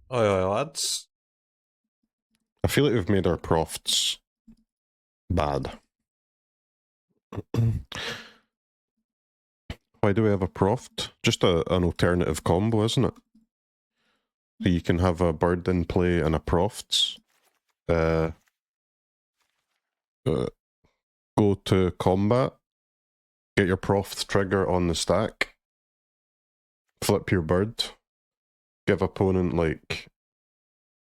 Aye, lads. I feel like we've made our profts bad. Why do we have a proft? Just an alternative combo, isn't it? So you can have a bird in play and a profts. Go to combat, get your proft trigger on the stack, flip your bird, give opponent like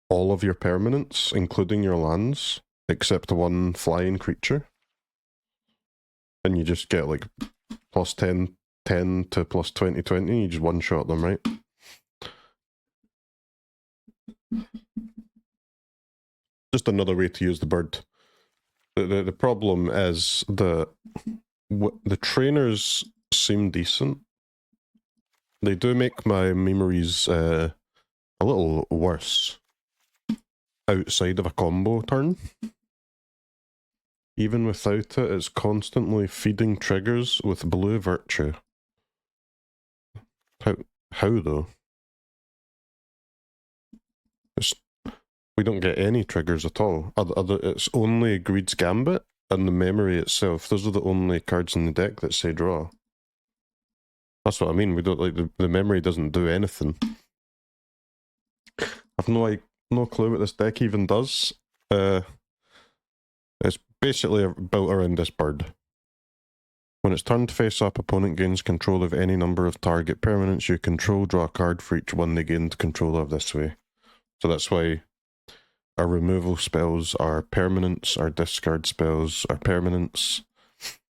all of your permanents, including your lands, except one flying creature. And you just get like plus 10 to plus 20, you just one-shot them, right? Just another way to use the bird. The problem is the trainers seem decent. They do make my memories a little worse outside of a combo turn. Even without it, it's constantly feeding triggers with blue virtue. How though? We don't get any triggers at all. It's only Greed's Gambit and the memory itself. Those are the only cards in the deck that say draw. That's what I mean. We don't like the memory doesn't do anything. I've no clue what this deck even does. It's basically built around this bird. When it's turned face up, opponent gains control of any number of target permanents you control. Draw a card for each one they gained control of this way. So that's why our removal spells are permanents, our discard spells are permanents.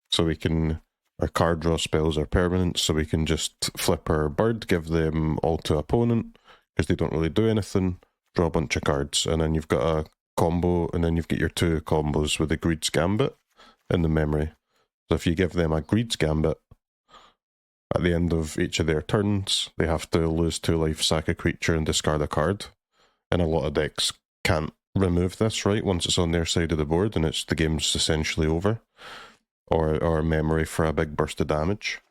So we can... Our card draw spells are permanents, so we can just flip our bird, give them all to opponent, because they don't really do anything, draw a bunch of cards, and then you've got a combo, and then you've got your two combos with the Greed's Gambit and the memory. So if you give them a Greed's Gambit, at the end of each of their turns, they have to lose 2 life, sack a creature, and discard a card. And a lot of decks can't remove this, right, once it's on their side of the board, and the game's essentially over. Or memory for a big burst of damage.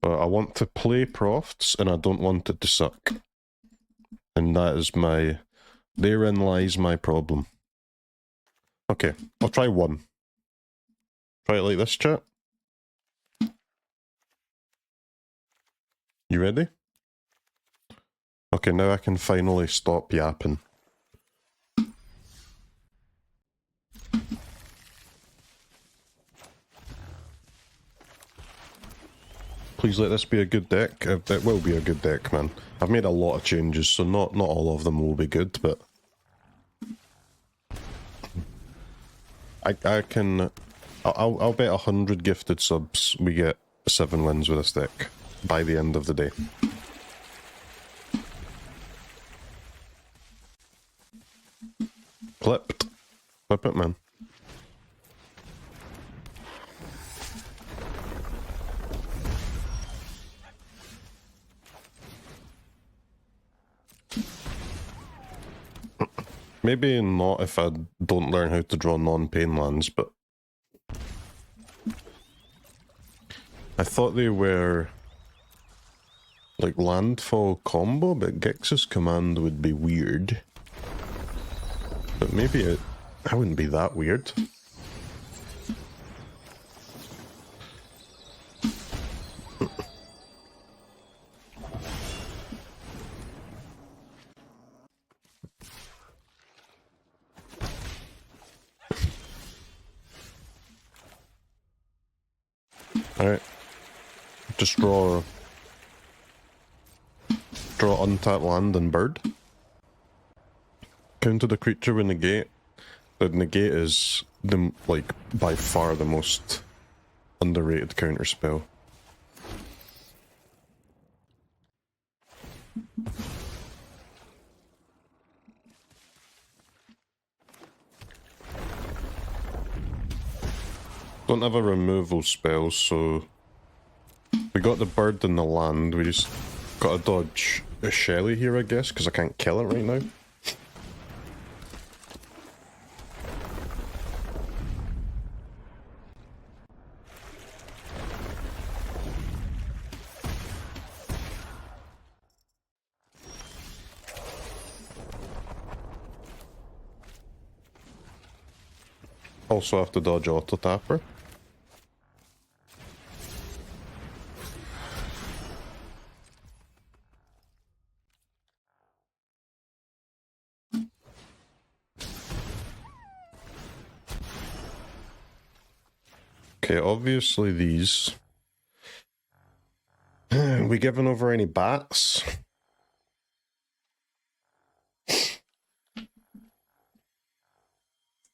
But I want to play profts, and I don't want it to suck. And that is therein lies my problem. Okay, I'll try one. Try it like this, chat. You ready? Okay, now I can finally stop yapping. Please let this be a good deck. It will be a good deck, man. I've made a lot of changes, so not all of them will be good, but... I'll bet 100 gifted subs we get 7 wins with this deck by the end of the day. Clipped. Clip it, man. Maybe not if I don't learn how to draw non-pain lands, but... I thought they were... like landfall combo, but Gix's command would be weird. But maybe it wouldn't be that weird. Alright. Just draw untapped land and bird. Counter the creature with negate. The negate is by far the most underrated counter spell. Don't have a removal spell, so we got the bird and the land. We just gotta dodge a Shelly here, I guess, because I can't kill it right now. Also have to dodge auto tapper. Okay, obviously these. We giving over any bats?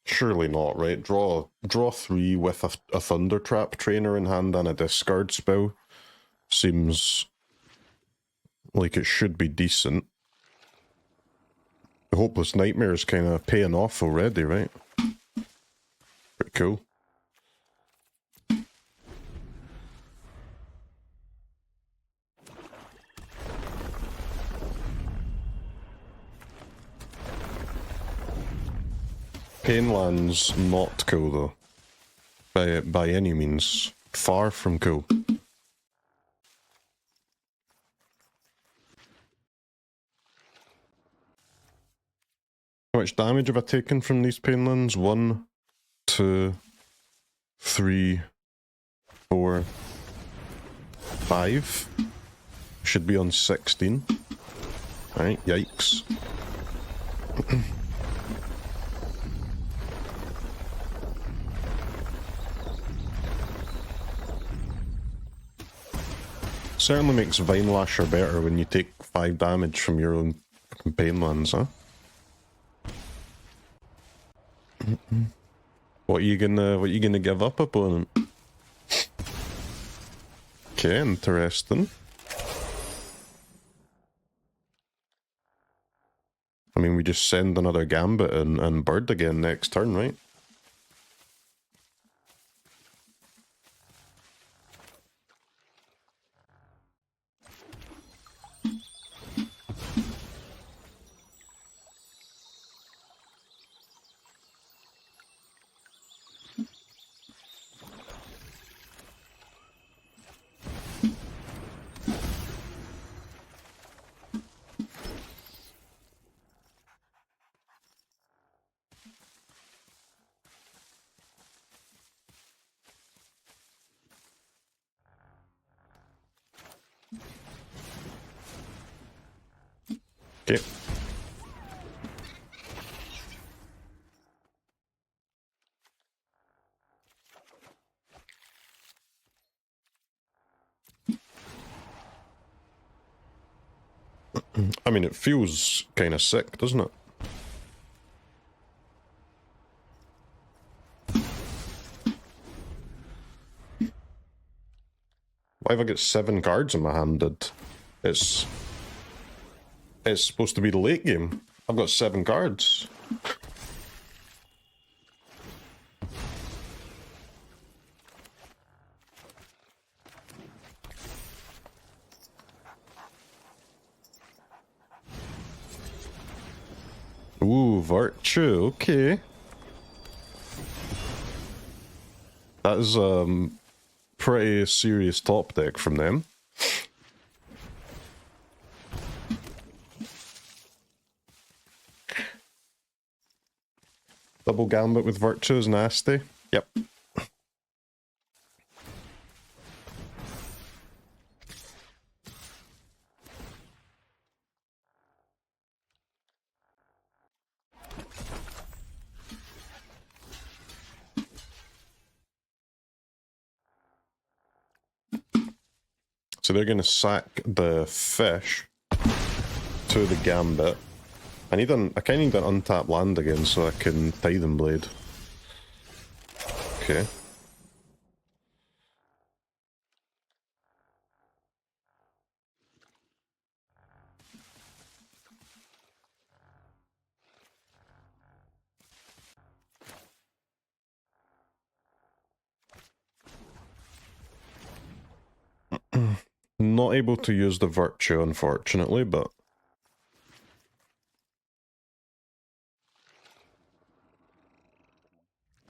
Surely not, right? Draw 3 with a Thunder Trap trainer in hand and a discard spell. Seems like it should be decent. The Hopeless Nightmare is kind of paying off already, right? Pretty cool. Painland's not cool though. By any means. Far from cool. How much damage have I taken from these Painlands? 1, 2, 3, 4, 5. Should be on 16. Alright, yikes. Certainly makes Vine Lasher better when you take 5 damage from your own Painlands, huh? What are you gonna give up, opponent? Okay, interesting. I mean, we just send another Gambit and Bird again next turn, right? Okay. I mean, it feels kind of sick, doesn't it? Why have I got 7 cards in my hand? It's supposed to be the late game. I've got 7 cards. Ooh, Virtue, okay. That is pretty serious top deck from them. Double Gambit with Virtue is nasty. Yep. So they're going to sack the fish to the Gambit. I kind of need an untapped land again so I can Tithe Blade. Okay. Not able to use the Virtue, unfortunately, but...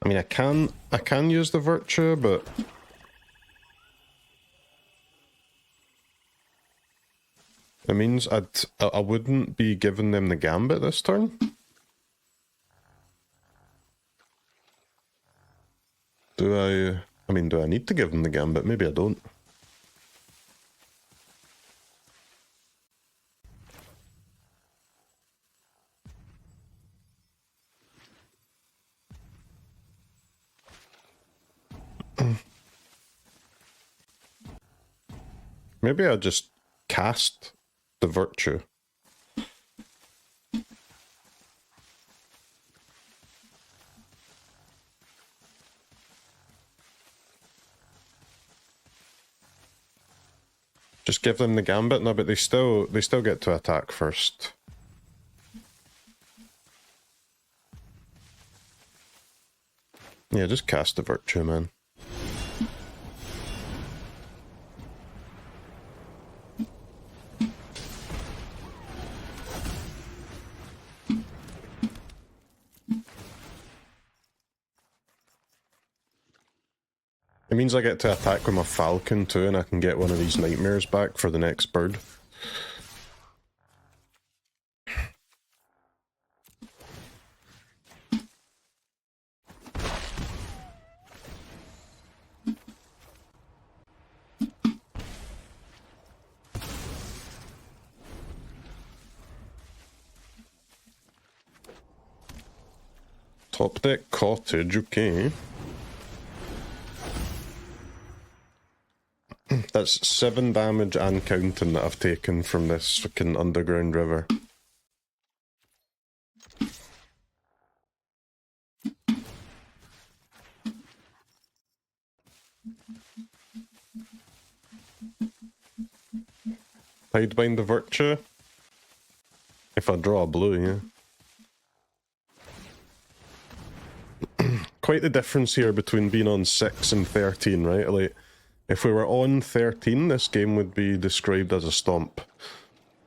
I mean, I can use the Virtue, but... It means I wouldn't be giving them the Gambit this turn. I mean, do I need to give him the gambit? Maybe I don't. Maybe I just cast the virtue. Just give them the gambit? No, but they still get to attack first. Yeah, just cast the virtue, man. It means I get to attack with my falcon too, and I can get one of these nightmares back for the next bird. Top deck cottage, okay. That's 7 damage and counting that I've taken from this fucking underground river. Tidebind the virtue. If I draw a blue, yeah. Quite the difference here between being on 6 and 13, right? Like, if we were on 13, this game would be described as a stomp.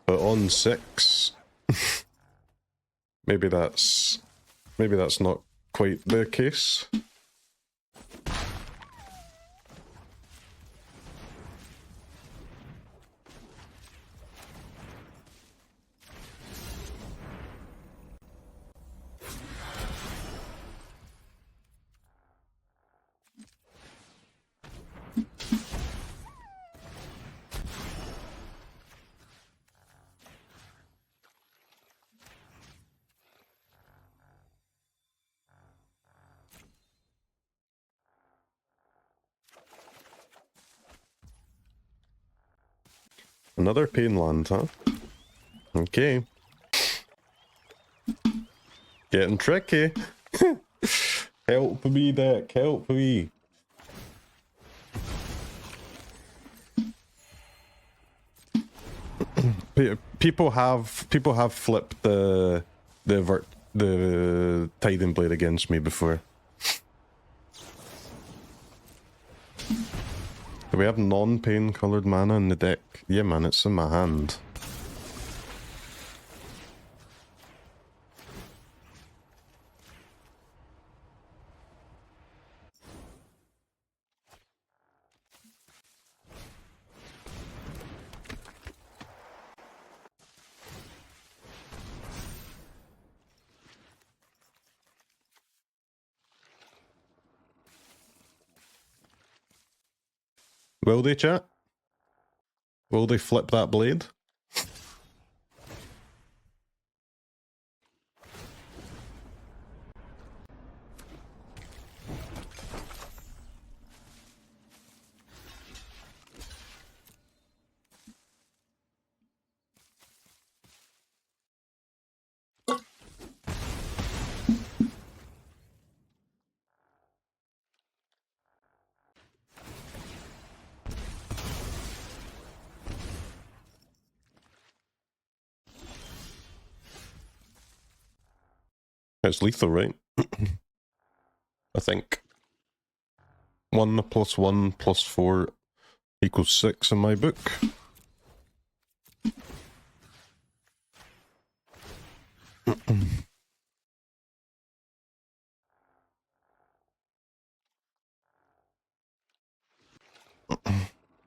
But on 6, maybe that's not quite the case. Another pain land, huh? Okay. Getting tricky. Help me, deck, help me. People have flipped the Tiding Blade against me before. Do we have non-pain coloured mana in the deck? Yeah, man, it's in my hand. Will they, chat? Will they flip that blade? It's lethal, right? I think. 1 + 1 + 4 = 6 in my book.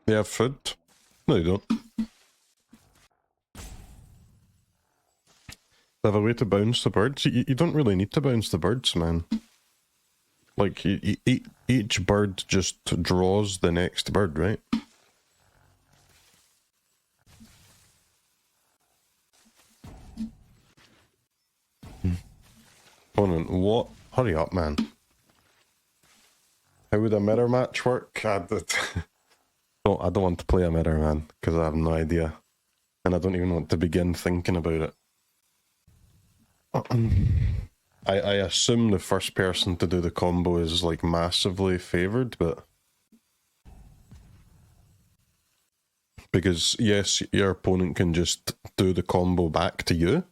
They have food? No, they don't. They have a way to bounce the birds. You don't really need to bounce the birds, man. Like, each bird just draws the next bird, right? Opponent, what? Hurry up, man. How would a mirror match work? I don't want to play a mirror, man, because I have no idea. And I don't even want to begin thinking about it. I assume the first person to do the combo is, like, massively favoured, but... Because, yes, your opponent can just do the combo back to you,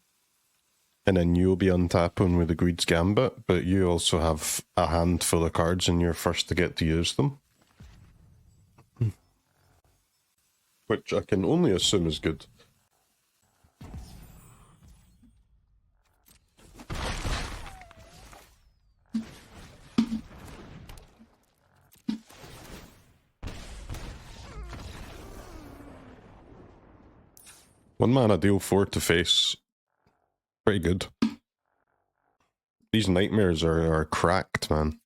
and then you'll be untapping with the Greed's Gambit, but you also have a handful of cards and you're first to get to use them. Which I can only assume is good. One mana deal 4 to face. Pretty good. These nightmares are cracked, man.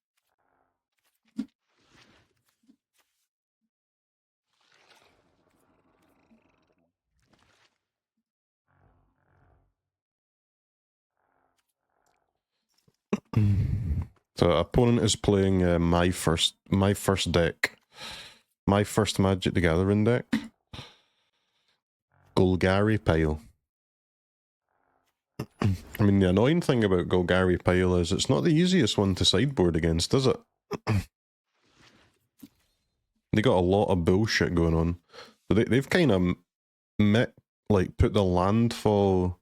So opponent is playing my first deck. My first Magic the Gathering deck. Golgari Pile. I mean, the annoying thing about Golgari Pile is it's not the easiest one to sideboard against, is it? They got a lot of bullshit going on. So they've kind of put the landfall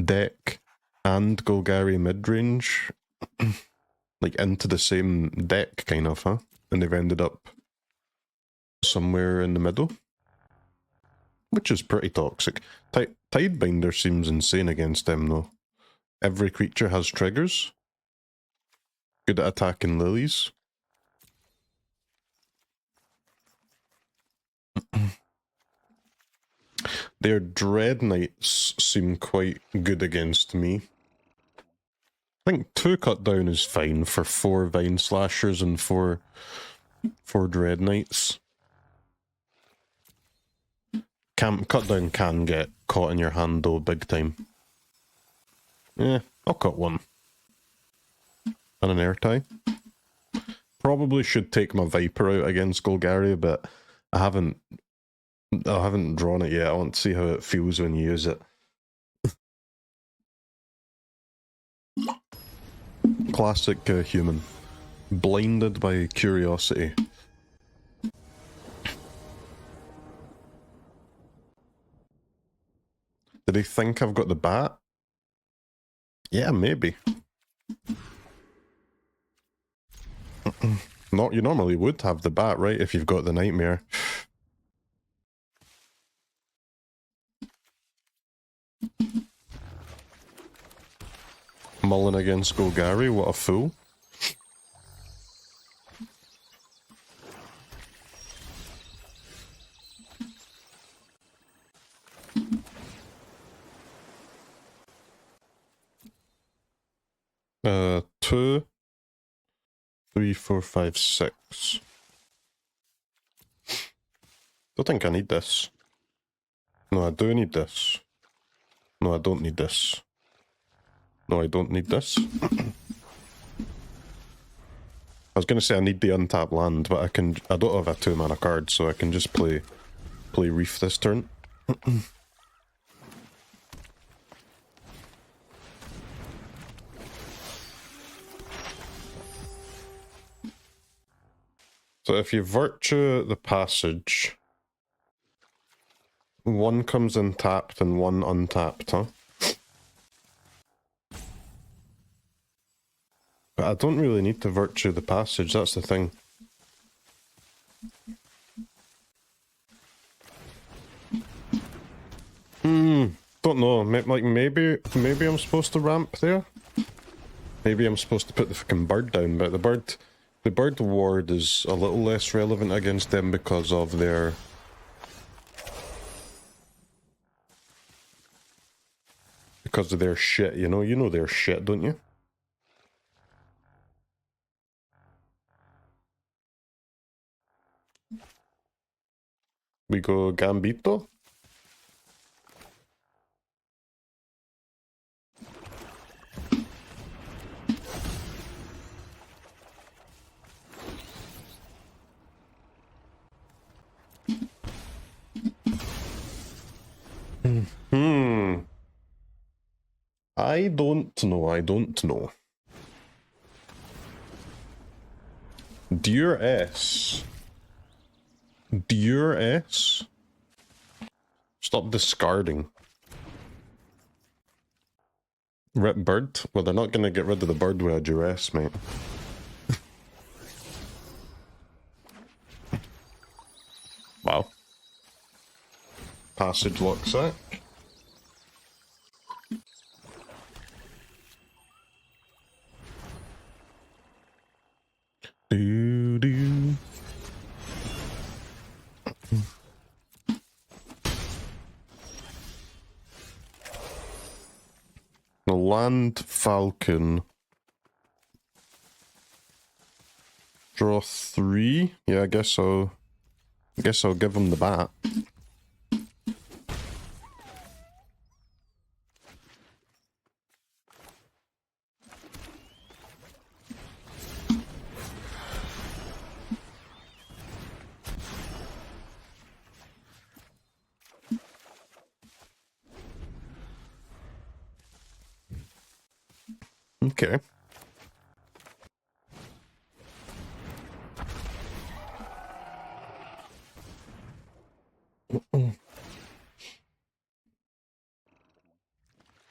deck and Golgari midrange like into the same deck, kind of, huh? And they've ended up somewhere in the middle. Which is pretty toxic. Tidebinder seems insane against them, though. Every creature has triggers. Good at attacking lilies. Their Dread Knights seem quite good against me. I think 2 cut down is fine for 4 Vine Slashers and 4 Dread Knights. Cut down can get caught in your hand though, big time. Yeah, I'll cut 1. And an air tie. Probably should take my Viper out against Golgari, but I haven't drawn it yet. I want to see how it feels when you use it. Classic human. Blinded by curiosity. Do they think I've got the bat? Yeah, maybe. You normally would have the bat, right, if you've got the nightmare. Mullen against Golgari, what a fool. Two, 3, 4, 5, 6. Don't think I need this. No, I do need this. No, I don't need this. No, I don't need this. I was gonna say I need the untapped land, but I don't have a 2 mana card, so I can just play Reef this turn. So if you Virtue the Passage, 1 comes in tapped and 1 untapped, huh? But I don't really need to Virtue the Passage, that's the thing. Don't know, maybe I'm supposed to ramp there? Maybe I'm supposed to put the fucking bird down, but the bird ward is a little less relevant against them because of their... Because of their shit, you know? You know their shit, don't you? We go Gambito? I don't know. Dear S. Dear S. Stop discarding. Rip bird? Well, they're not gonna get rid of the bird with a duress, mate. Wow. Passage lock sack. Do do. The land falcon. Draw 3. Yeah, I guess I'll give him the bat. Okay.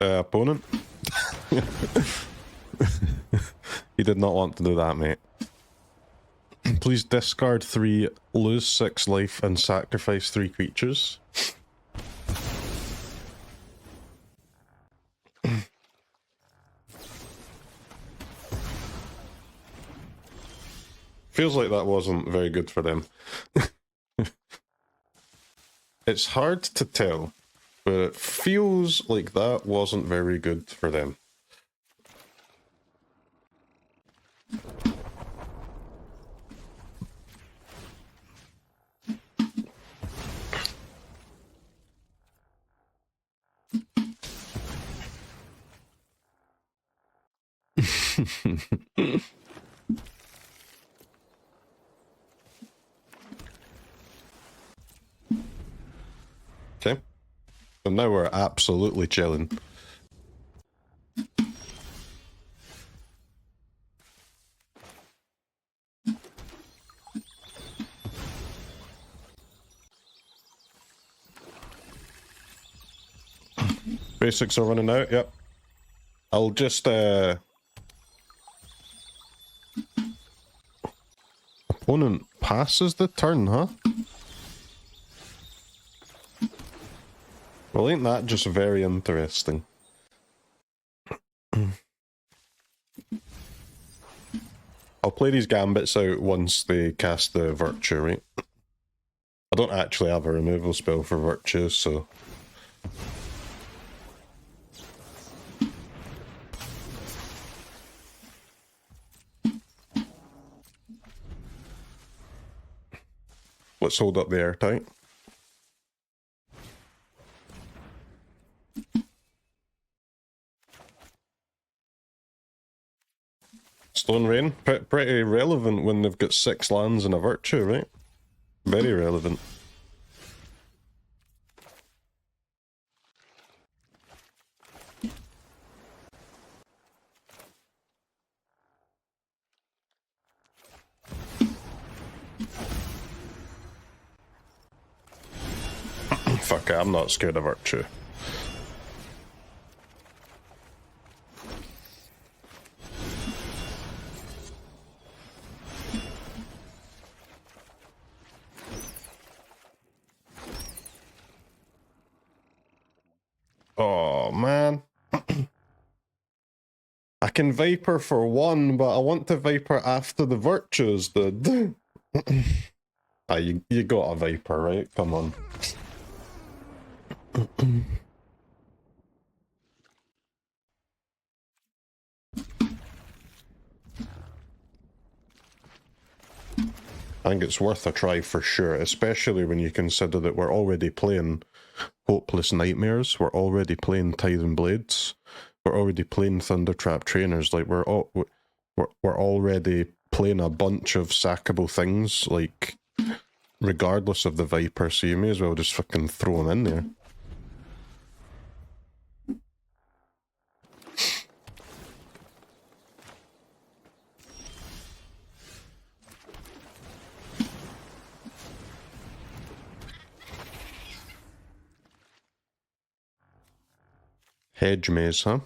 Opponent? He did not want to do that, mate. Please discard 3, lose 6 life, and sacrifice 3 creatures. Feels like that wasn't very good for them. It's hard to tell, but it feels like that wasn't very good for them. Okay. And now we're absolutely chilling. Basics are running out, yep. I'll just, Opponent passes the turn, huh? Well, ain't that just very interesting? I'll play these gambits out once they cast the Virtue, right? I don't actually have a removal spell for Virtue, so... Let's hold up the airtight. Stone Rain, pretty relevant when they've got 6 lands and a Virtue, right? Very relevant. Fuck it, I'm not scared of Virtue. Oh, man. I can Viper for 1, but I want to Viper after the Virtues, dude. Ah, you got a Viper, right? Come on. I think it's worth a try for sure, especially when you consider that we're already playing Hopeless Nightmares, we're already playing Tithing Blades, we're already playing Thundertrap Trainers. Like we're already playing a bunch of sackable things, like regardless of the Viper, so you may as well just fucking throw them in there. Hedge Maze, huh?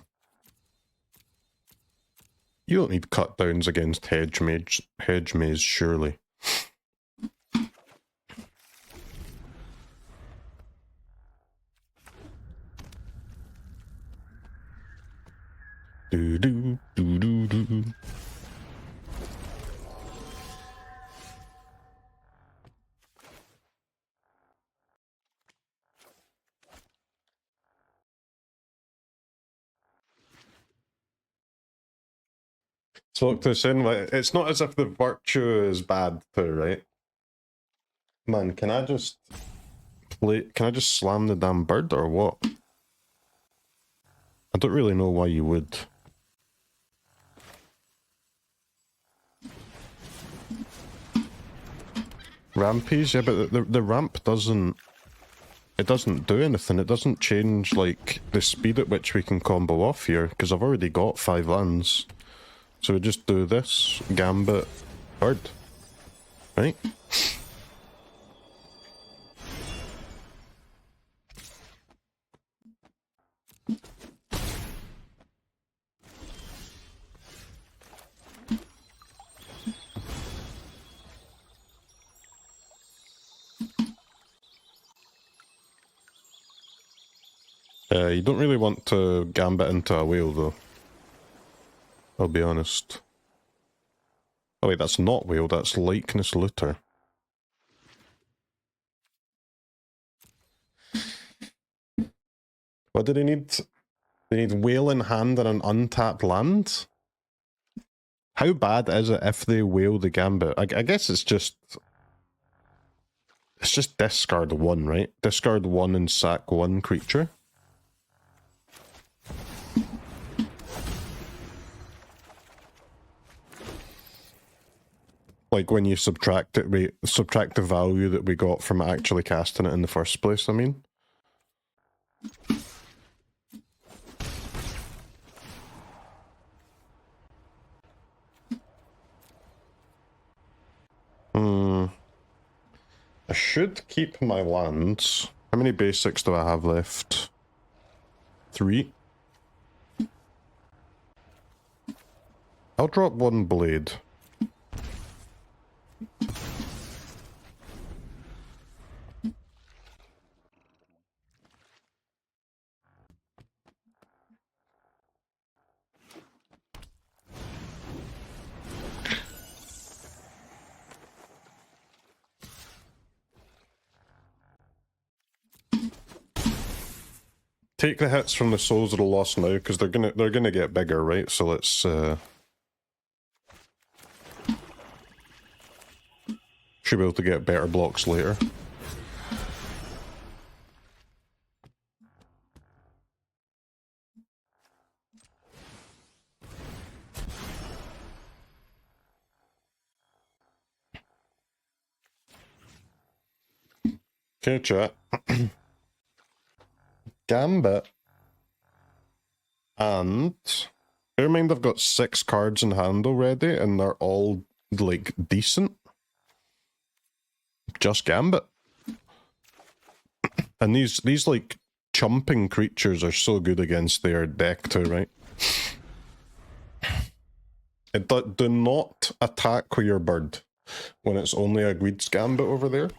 You don't need cut downs against Hedge Maze, surely. Do do do do do. So look, they're saying, like, it's not as if the virtue is bad too, right? Man, can I just slam the damn bird or what? I don't really know why you would. Rampies, yeah, but the ramp doesn't do anything. It doesn't change, like, the speed at which we can combo off here, because I've already got 5 lands. So we just do this, Gambit, bird. Right? You don't really want to Gambit into a whale, though. I'll be honest. Oh wait, that's not whale, that's Likeness Looter. What do they need? They need whale in hand and an untapped land? How bad is it if they whale the Gambit? I guess it's just discard 1, right? Discard 1 and sack 1 creature. Like when you subtract it, we subtract the value that we got from actually casting it in the first place, I mean. I should keep my lands. How many basics do I have left? 3. I'll drop 1 blade. Take the hits from the Souls of the Lost now, because they're gonna get bigger, right? So let's should be able to get better blocks later. Okay, chat. Gambit. And bear in mind I've got 6 cards in hand already, and they're all, like, decent. Just Gambit. And these like, chumping creatures are so good against their deck too, right? Do not attack with your bird when it's only a Gweed's Gambit over there.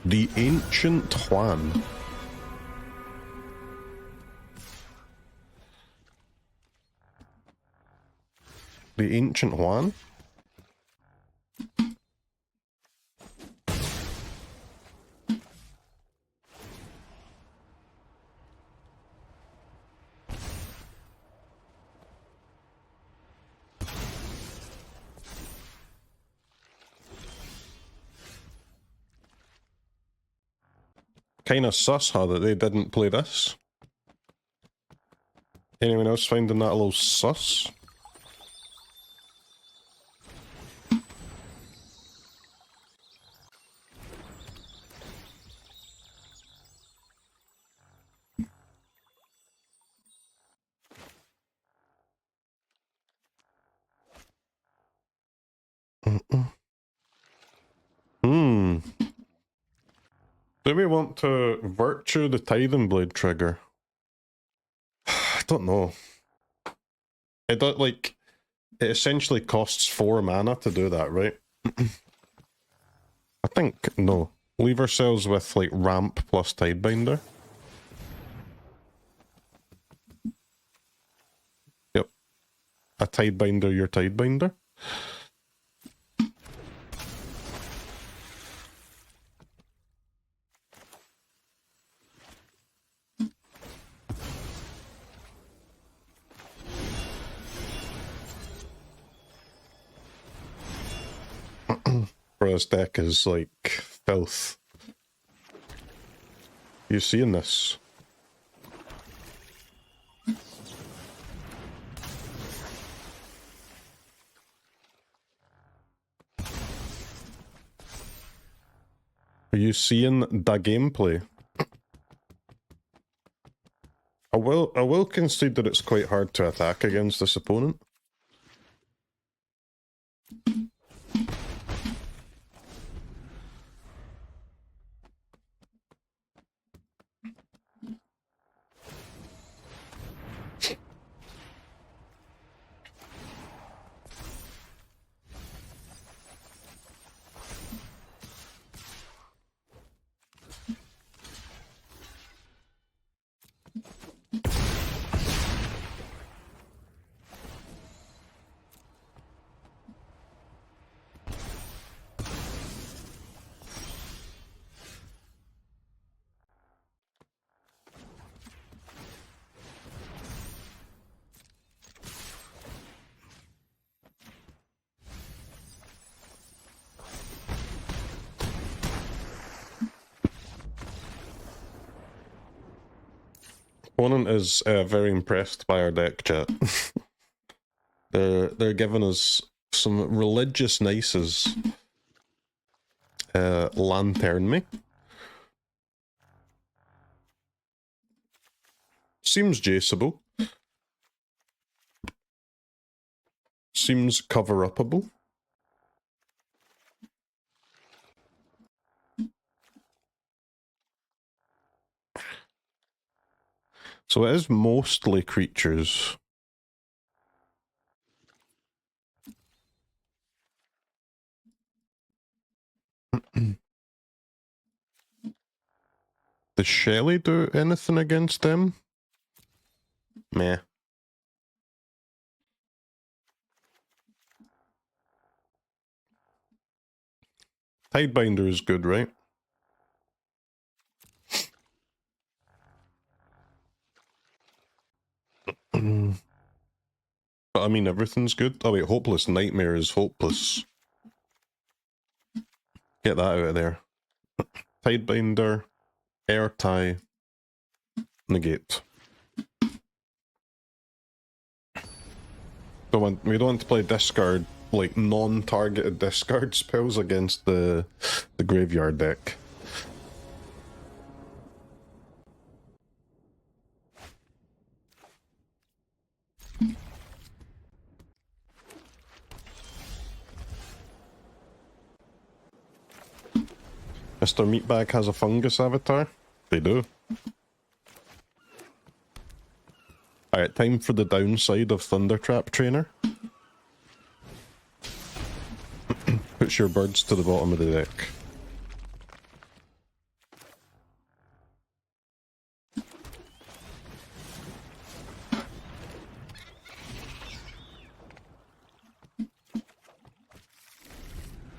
The Ancient Juan. The Ancient Juan? Kind of sus, huh, that they didn't play this. Anyone else finding that a little sus? Do we want to virtue the Tithing Blade trigger? I don't know. It does, like, it essentially costs 4 mana to do that, right? I think, no. Leave ourselves with, like, ramp plus Tidebinder. Yep. A Tidebinder, your Tidebinder. Bro, this deck is like filth. You seeing this? Are you seeing the gameplay? I will concede that it's quite hard to attack against this opponent. Opponent is very impressed by our deck, chat. They're giving us some religious nices. Lantern me. Seems jaceable. Seems cover-upable. So it is mostly creatures. Does Shelly do anything against them? Meh. Tidebinder is good, right? But I mean, everything's good. Oh wait, Hopeless Nightmare is hopeless. Get that out of there. Tidebinder, Air Tie, negate. We don't want to play discard, like non-targeted discard spells against the graveyard deck. Mr. Meatbag has a fungus avatar? They do. Alright, time for the downside of Thundertrap Trainer. Puts your birds to the bottom of the deck.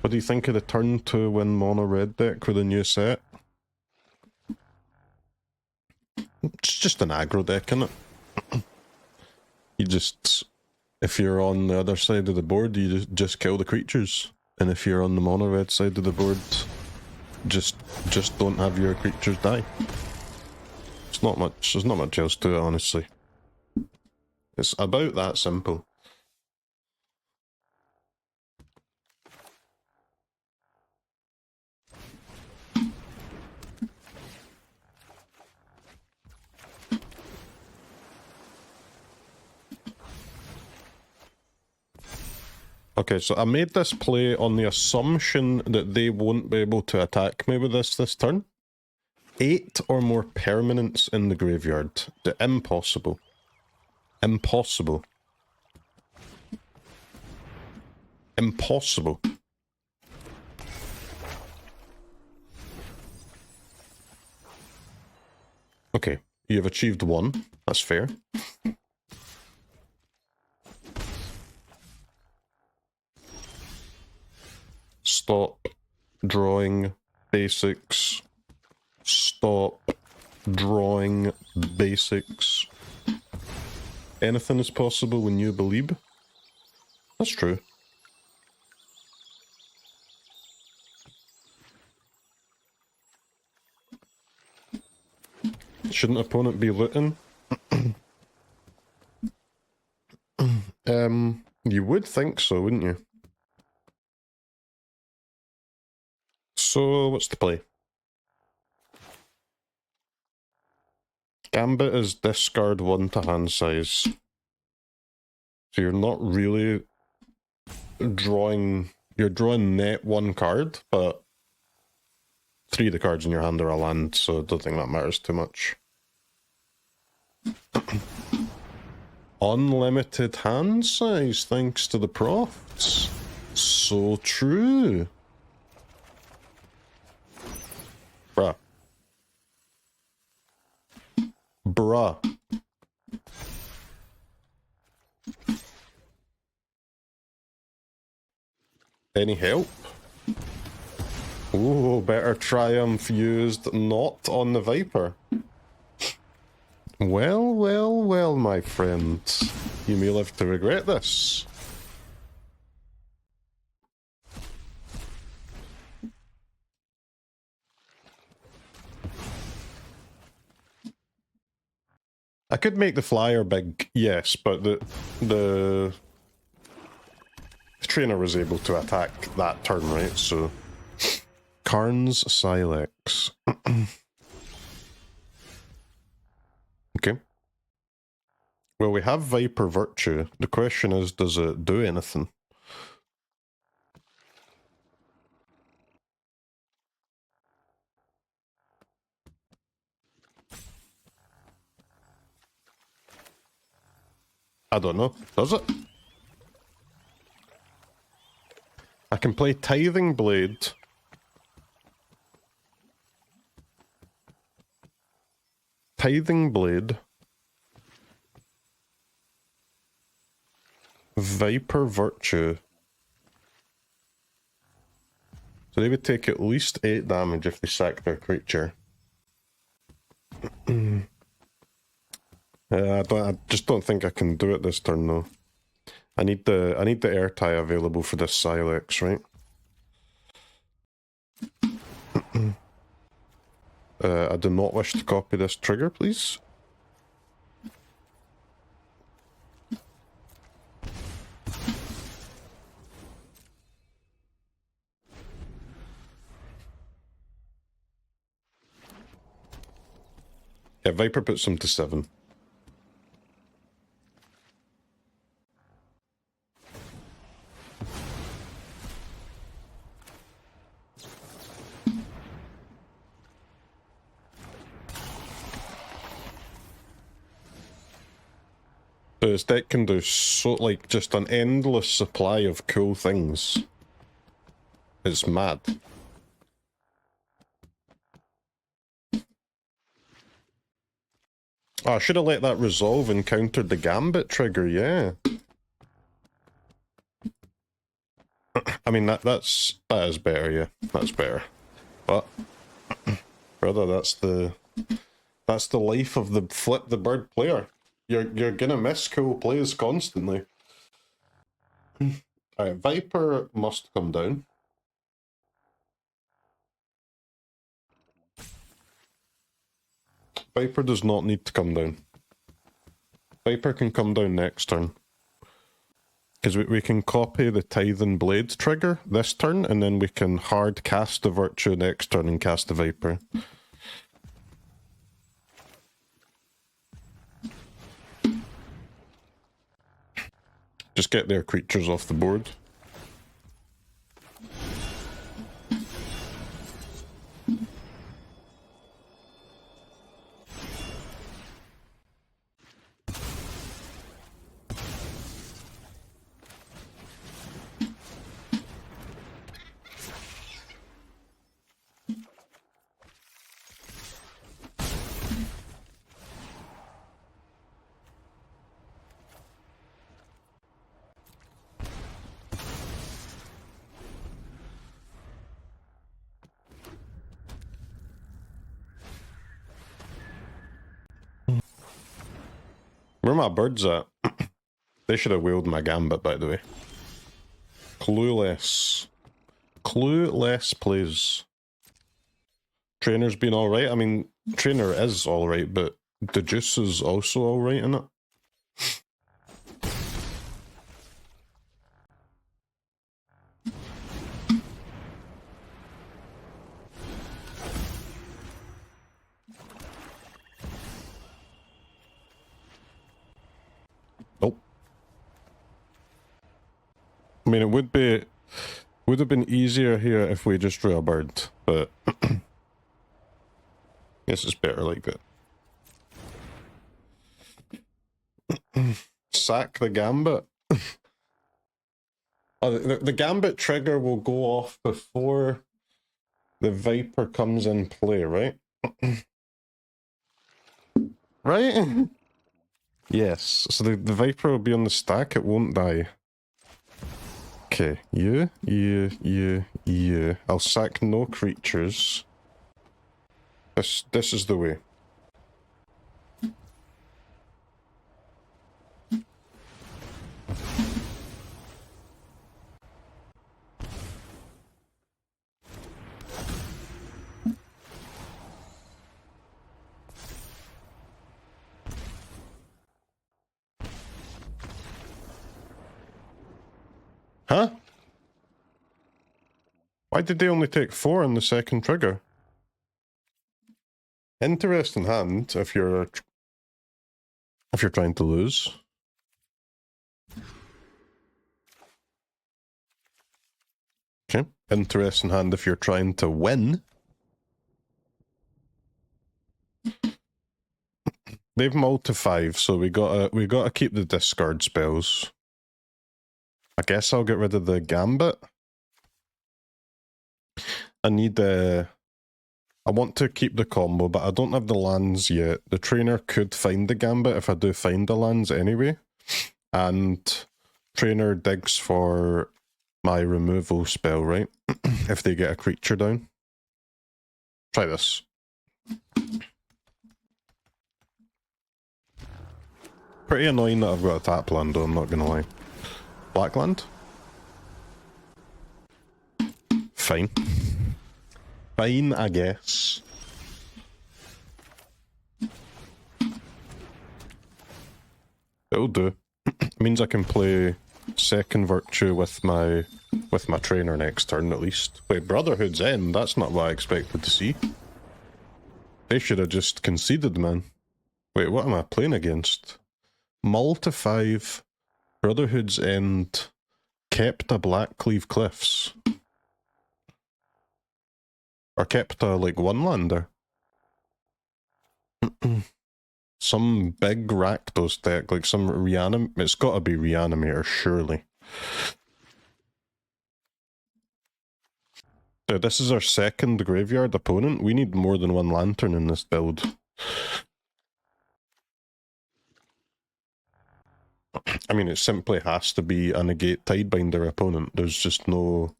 What do you think of the turn to win mono red deck with a new set? It's just an aggro deck, innit? You just, if you're on the other side of the board, you just kill the creatures. And if you're on the mono red side of the board, Just don't have your creatures die. It's not much. There's not much else to it, honestly. It's about that simple. Okay, so I made this play on the assumption that they won't be able to attack me with this turn. 8 or more permanents in the graveyard. Impossible. Impossible. Impossible. Okay, you've achieved 1. That's fair. Stop drawing basics. Stop drawing basics. Anything is possible when you believe. That's true. Shouldn't opponent be looting? You would think so, wouldn't you? So, what's the play? Gambit is discard 1 to hand size. So you're not really drawing... You're drawing net 1 card, but 3 of the cards in your hand are a land, so I don't think that matters too much. Unlimited hand size, thanks to the profs. So true. Bruh. Bruh. Any help? Ooh, better triumph used not on the Viper. Well, well, well, my friend. You may live to regret this. I could make the flyer big, yes, but the trainer was able to attack that turn, right? So Karn's Silex. Okay. Well, we have Viper Virtue. The question is, does it do anything? I don't know. Does it? I can play Tithing Blade. Tithing Blade. Viper Virtue. So they would take at least 8 damage if they sack their creature. I just don't think I can do it this turn though. I need the air tie available for this Silex, right? I do not wish to copy this trigger, please. Yeah, Viper puts him to 7. So this deck can do so, like, just an endless supply of cool things. It's mad. Oh, I should have let that resolve and countered the Gambit trigger, yeah. I mean, that is better, yeah. That's better. But, brother, that's the life of the flip the bird player. You're gonna miss cool plays constantly. Alright, Viper must come down. Viper does not need to come down. Viper can come down next turn. Because we can copy the Tithe Blade trigger this turn, and then we can hard cast the Virtue next turn and cast the Viper. Just get their creatures off the board. Where are my birds at? They should have wheeled my gambit, by the way. Clueless. Clueless plays. Trainer's been alright. I mean, Trainer is alright, but the Juice is also alright in it. Nope. I mean, it would have been easier here if we just drew a bird, but guess it's better like that. Sack the gambit. Oh, the gambit trigger will go off before the Viper comes in play, right? Right? Yes, so the Viper will be on the stack, it won't die. Okay, you. I'll sack no creatures. This is the way. Huh? Why did they only take 4 on the second trigger? Interesting hand if you're trying to lose. Okay. Interesting hand if you're trying to win. They've mulled to 5, so we gotta keep the discard spells. I guess I'll get rid of the Gambit. I want to keep the combo, but I don't have the lands yet. The Trainer could find the Gambit if I do find the lands anyway. And Trainer digs for my removal spell, right? If they get a creature down. Try this. Pretty annoying that I've got a tap land though, I'm not gonna lie. Black land? Fine. Fine, I guess. It'll do. Means I can play second Virtue with my Trainer next turn at least. Wait, Brotherhood's End? That's not what I expected to see. They should have just conceded, man. Wait, what am I playing against? Mull to 5, Brotherhood's End, kept a Blackcleave Cliffs. Or kept a, like, one-lander. Some big Rakdos deck, like some it's gotta be Reanimator, surely. Dude, this is our second graveyard opponent. We need more than one lantern in this build. I mean, it simply has to be a negate Tidebinder opponent. There's just no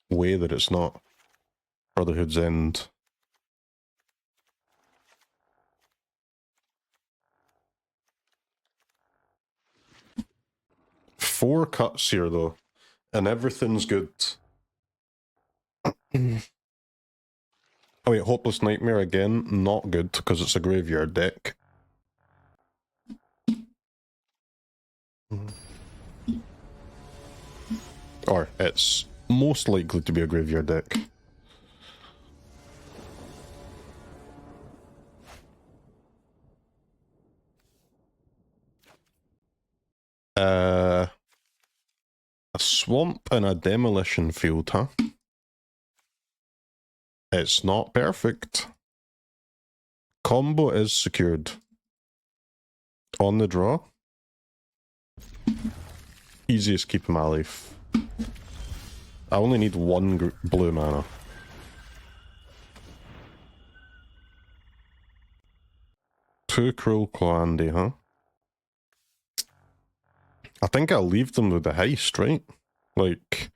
way that it's not. Brotherhood's End. Four cuts here, though, and everything's good. Oh wait, Hopeless Nightmare again, not good, because it's a graveyard deck. Or, it's most likely to be a graveyard deck. A swamp and a demolition field, huh? It's not perfect. Combo is secured. On the draw. Easiest keep in my life. I only need one blue mana. Two Cruel Clandy, huh? I think I'll leave them with the heist, right? Like,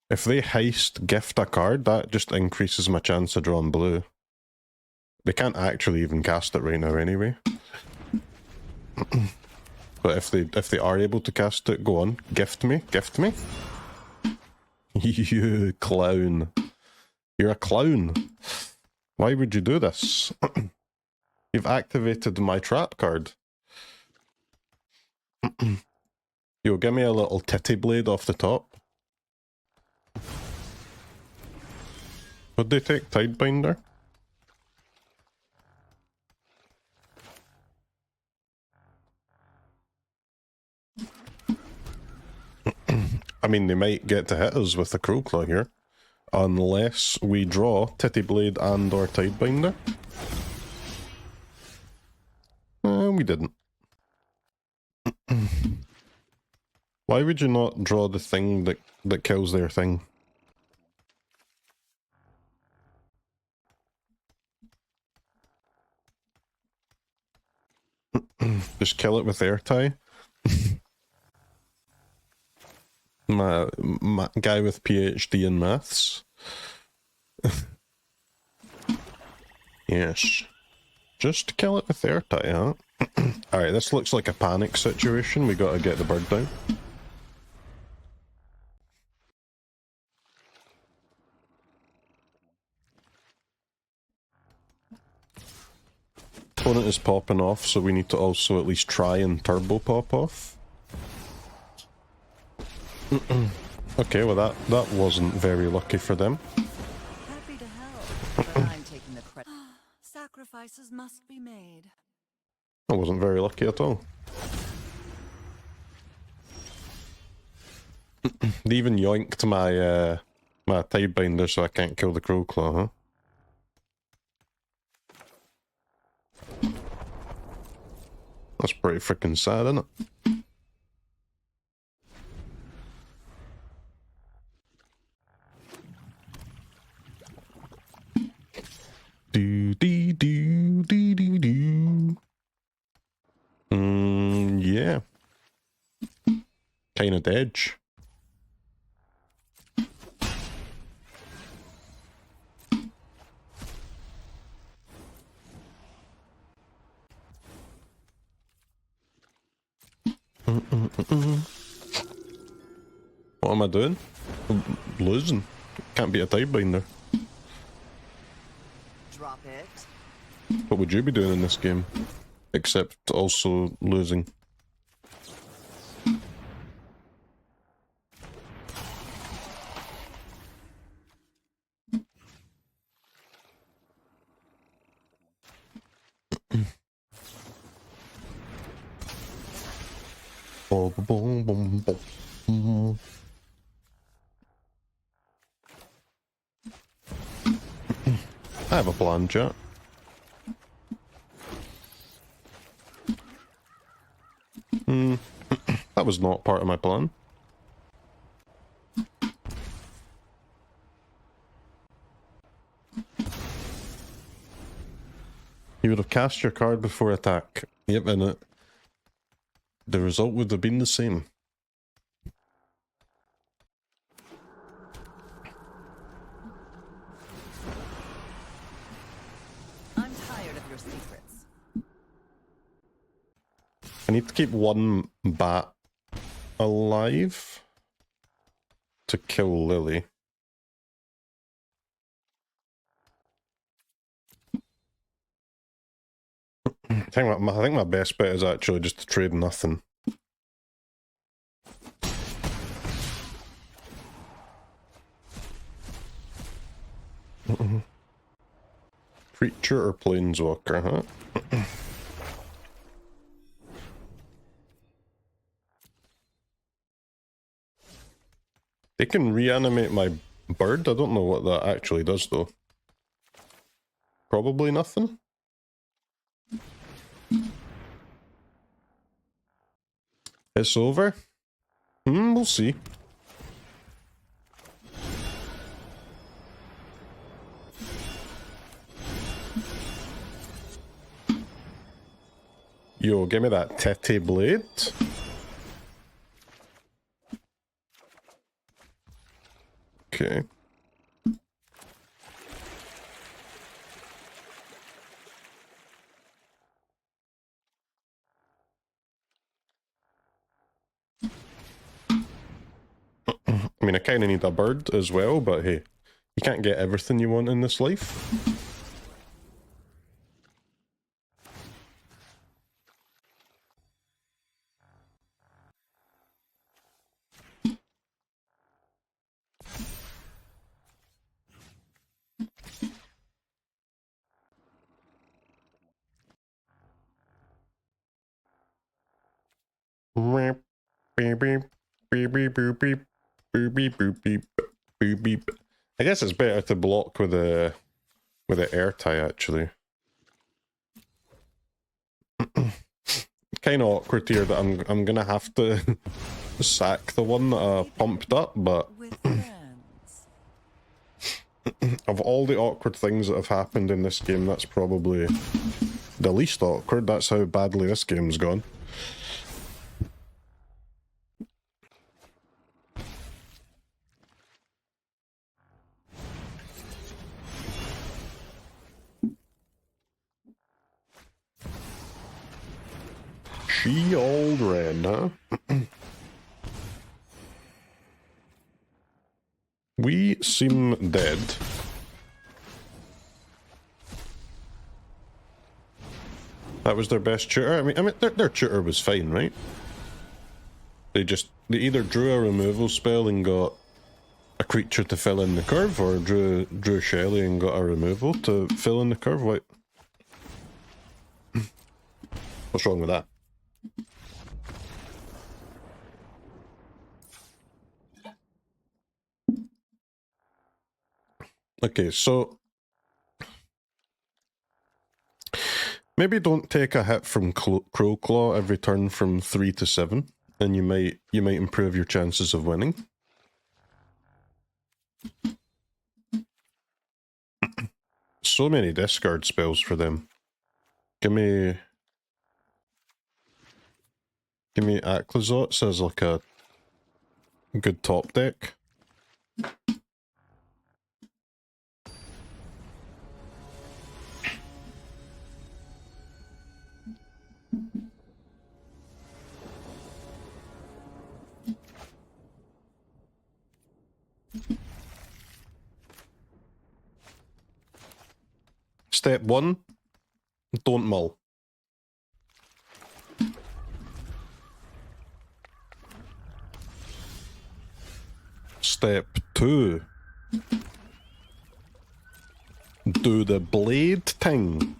if they heist gift a card, that just increases my chance of drawing blue. They can't actually even cast it right now anyway. But if they are able to cast it, go on. Gift me. Gift me. You clown. You're a clown. Why would you do this? You've activated my trap card. Yo, give me a little titty blade off the top. Would they take Tidebinder? I mean, they might get to hit us with the Crowclaw here. Unless we draw Titty Blade and or Tidebinder. We didn't. Why would you not draw the thing that kills their thing? Just kill it with air tie? my guy with PhD in maths. Yes. Just kill it with air tie, huh? Alright, this looks like a panic situation. We gotta get the bird down. Opponent is popping off, so we need to also at least try and turbo pop off. Okay, well that wasn't very lucky for them. Happy to help, but I'm taking the credit. Sacrifices must be made. I wasn't very lucky at all. They even yoinked my my Tidebinder so I can't kill the Crowclaw, huh? That's pretty freaking sad, isn't it? Do dee do dee dee do. Yeah. Kinda dead. What am I doing? I'm losing. Can't beat a Tidebinder. Drop it. What would you be doing in this game? Except also losing. I have a plan, chat. That was not part of my plan. You would have cast your card before attack. Yep, and the result would have been the same. I'm tired of your secrets. I need to keep one bat alive to kill Lily. I think my best bet is actually just to trade nothing. Creature or planeswalker, huh? They can reanimate my bird? I don't know what that actually does though. Probably nothing? It's over? We'll see. Yo, give me that titty blade. Okay. I mean, I kind of need a bird as well, but hey, you can't get everything you want in this life. Beep, beep, beep, beep, beep, beep, beep, beep, beep, beep, beep, beep. I guess it's better to block with a air tie actually. Kind of awkward here that I'm gonna have to sack the one that I pumped up, but of all the awkward things that have happened in this game, that's probably the least awkward. That's how badly this game's gone. She old red, huh? We seem dead. That was their best tutor. I mean, their tutor was fine, right? They either drew a removal spell and got a creature to fill in the curve, or drew Shelly and got a removal to fill in the curve. Wait, what's wrong with that? Okay, so maybe don't take a hit from Crokeyz every turn from 3 to 7, and you might improve your chances of winning. So many discard spells for them. Give me Aclazots as like a good top deck. Step 1, don't mull. Step 2, do the blade thing.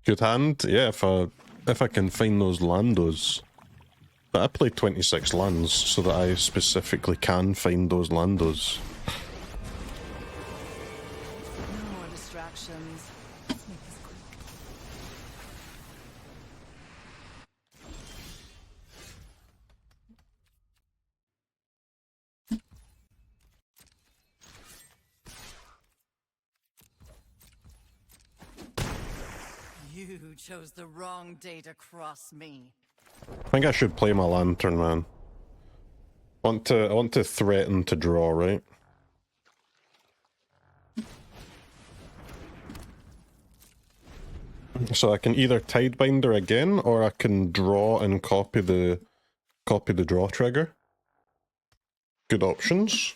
Good hand, yeah, if I can find those landos. But I play 26 lands so that I specifically can find those landos. No more distractions. Let's make this quick. You chose the wrong day to cross me. I think I should play my lantern, man. I want to threaten to draw, right? So I can either Tidebinder again, or I can draw and copy the draw trigger. good options.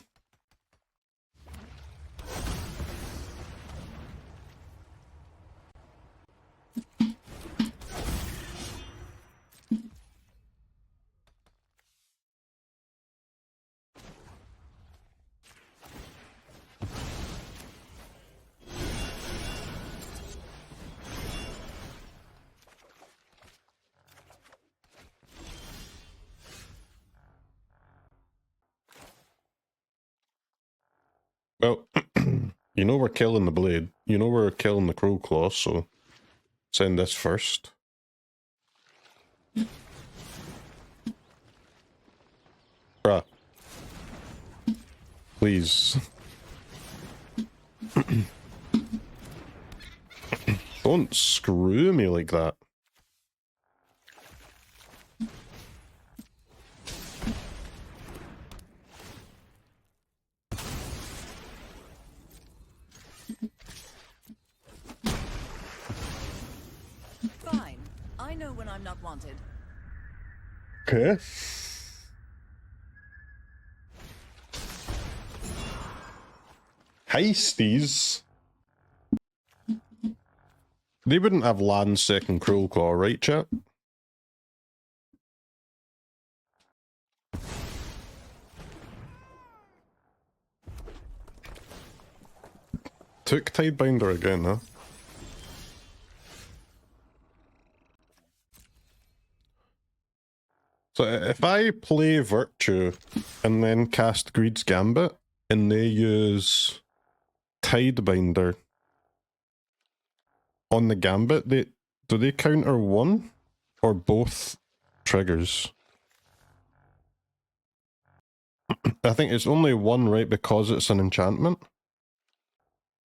Well, you know we're killing the blade. You know we're killing the Crokeyz, so send this first. Bruh. Please. Don't screw me like that. Fine. I know when I'm not wanted. Okay. Heisties. They wouldn't have land second Crokeyz, right, chat? Took Tidebinder again, huh? So if I play Virtue and then cast Greed's Gambit and they use Tidebinder on the Gambit, do they counter one or both triggers? I think it's only one, right, because it's an enchantment?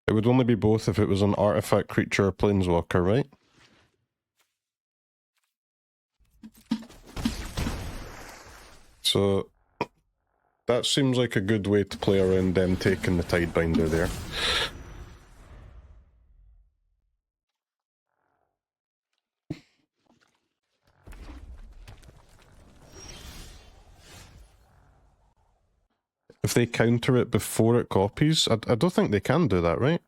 It would only be both if it was an artifact, creature, or planeswalker, right? So that seems like a good way to play around them taking the Tidebinder there. If they counter it before it copies, I don't think they can do that, right?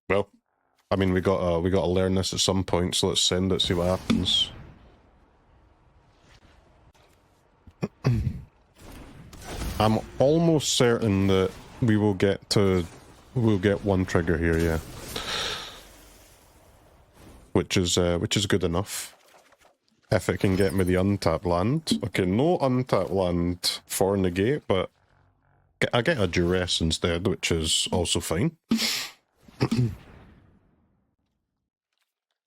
Well, I mean, we gotta learn this at some point, so let's send it, see what happens. I'm almost certain that we'll get one trigger here, yeah. Which is good enough. If it can get me the untapped land. Okay, no untapped land for negate, but I get a duress instead, which is also fine.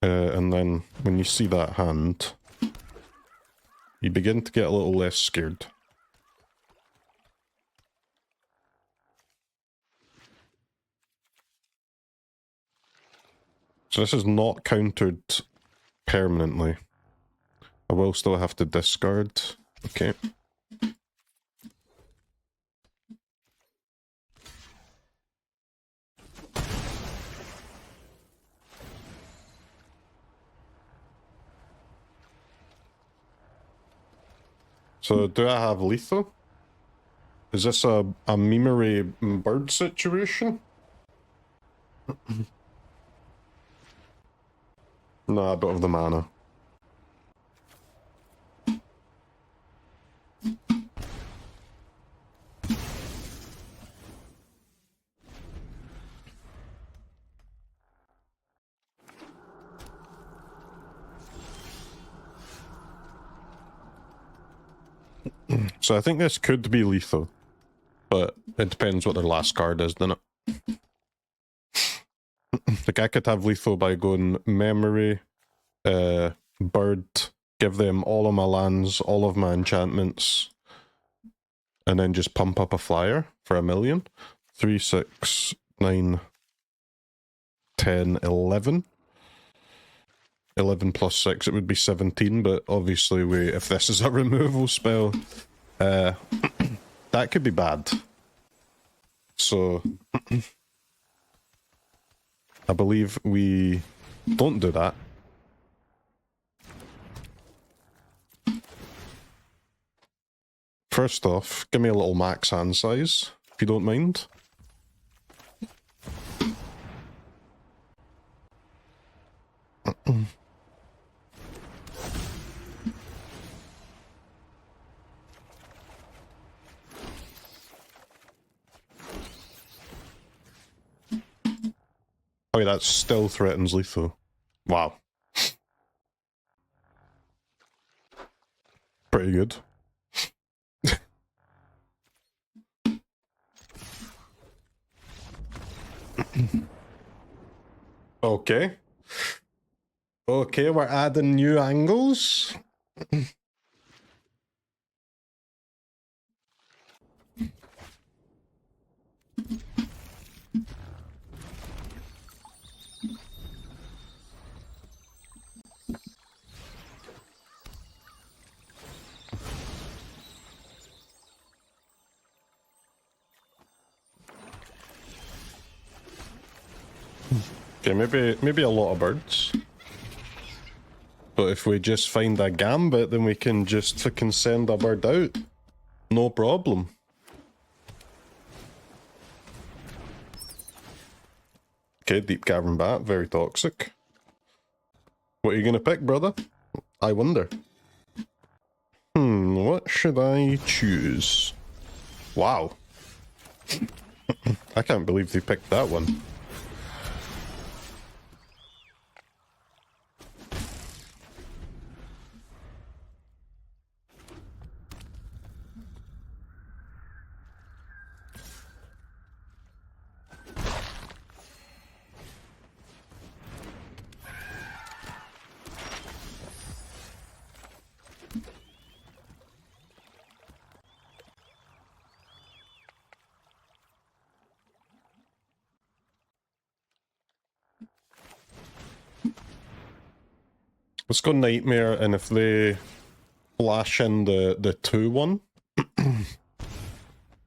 And then when you see that hand, you begin to get a little less scared. So this is not countered permanently. I will still have to discard. Okay. So do I have lethal? Is this a memory bird situation? No, I don't have the mana. So I think this could be lethal, but it depends what their last card is, doesn't it? Like I could have lethal by going memory, bird, give them all of my lands, all of my enchantments, and then just pump up a flyer for 1 million. 3, 6, 9, 10, 11. 11 plus 6, it would be 17, but obviously if this is a removal spell, that could be bad. So I believe we don't do that. First off, give me a little max hand size, if you don't mind. Oh yeah, that still threatens lethal. Wow. Pretty good. Okay. Okay, we're adding new angles. Okay, maybe a lot of birds. But if we just find a gambit, then we can just fucking send a bird out. No problem. Okay, deep cavern bat, very toxic. What are you gonna pick, brother? I wonder. What should I choose? Wow. I can't believe they picked that one. Let's go Nightmare, and if they flash in the 2-1,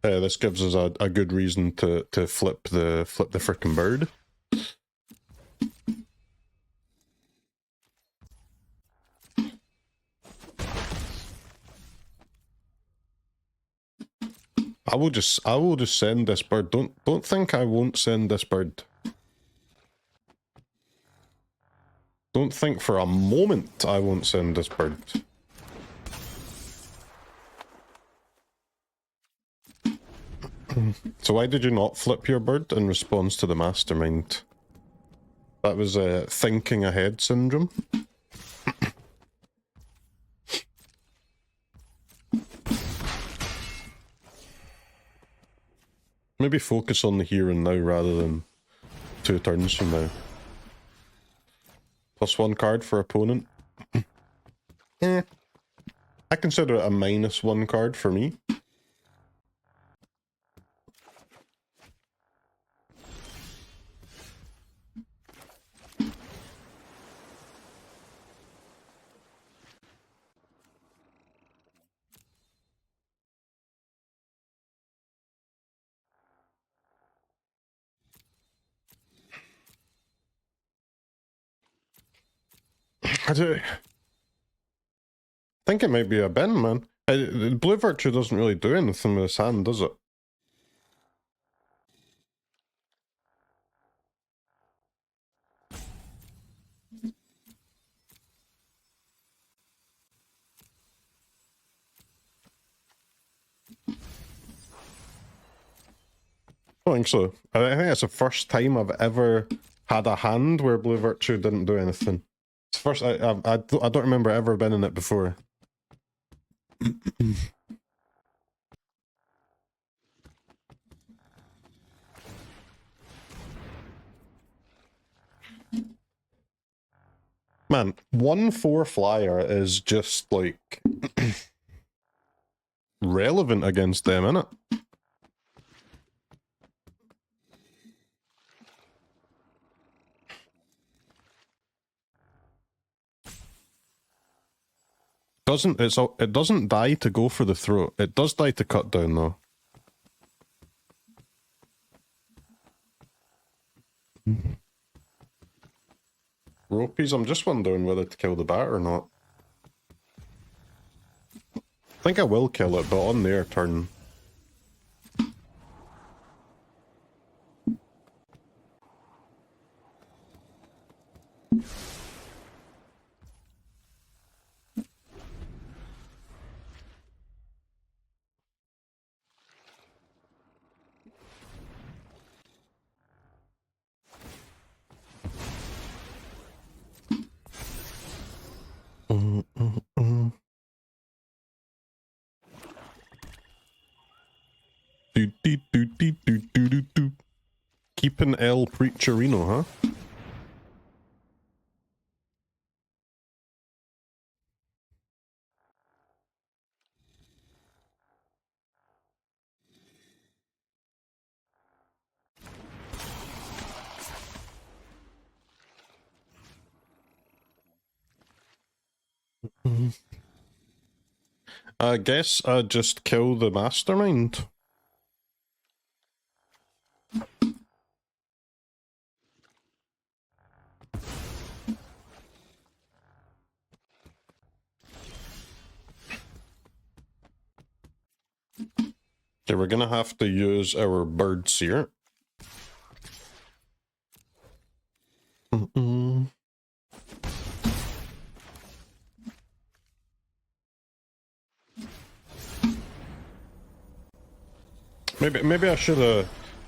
this gives us a good reason to flip the frickin' bird. I will just send this bird. Don't think I won't send this bird. Don't think for a moment I won't send this bird. So why did you not flip your bird in response to the mastermind? That was thinking ahead syndrome. Maybe focus on the here and now rather than 2 turns from now. +1 card for opponent. I consider it a -1 card for me. I think it might be a bin, man. Blue Virtue doesn't really do anything with his hand, does it? I don't think so. I think it's the first time I've ever had a hand where Blue Virtue didn't do anything. It's first. I don't remember ever been in it before. Man, 1/4 flyer is just like relevant against them, innit? It doesn't die to go for the throat. It does die to cut down though. Crokeyz, I'm just wondering whether to kill the bat or not. think I will kill it, but on their turn. Keeping El Preacherino, huh? I guess I'd just kill the mastermind. Okay, we're gonna have to use our birds here. Maybe I should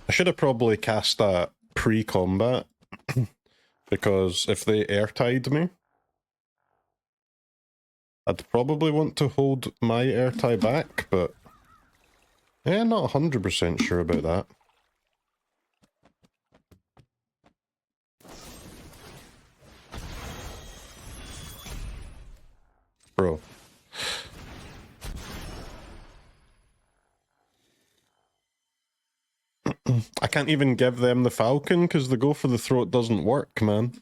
have probably cast that pre-combat because if they airtied me, I'd probably want to hold my airtie back, but yeah, not 100% sure about that. Bro. I can't even give them the falcon because the go for the throat doesn't work, man.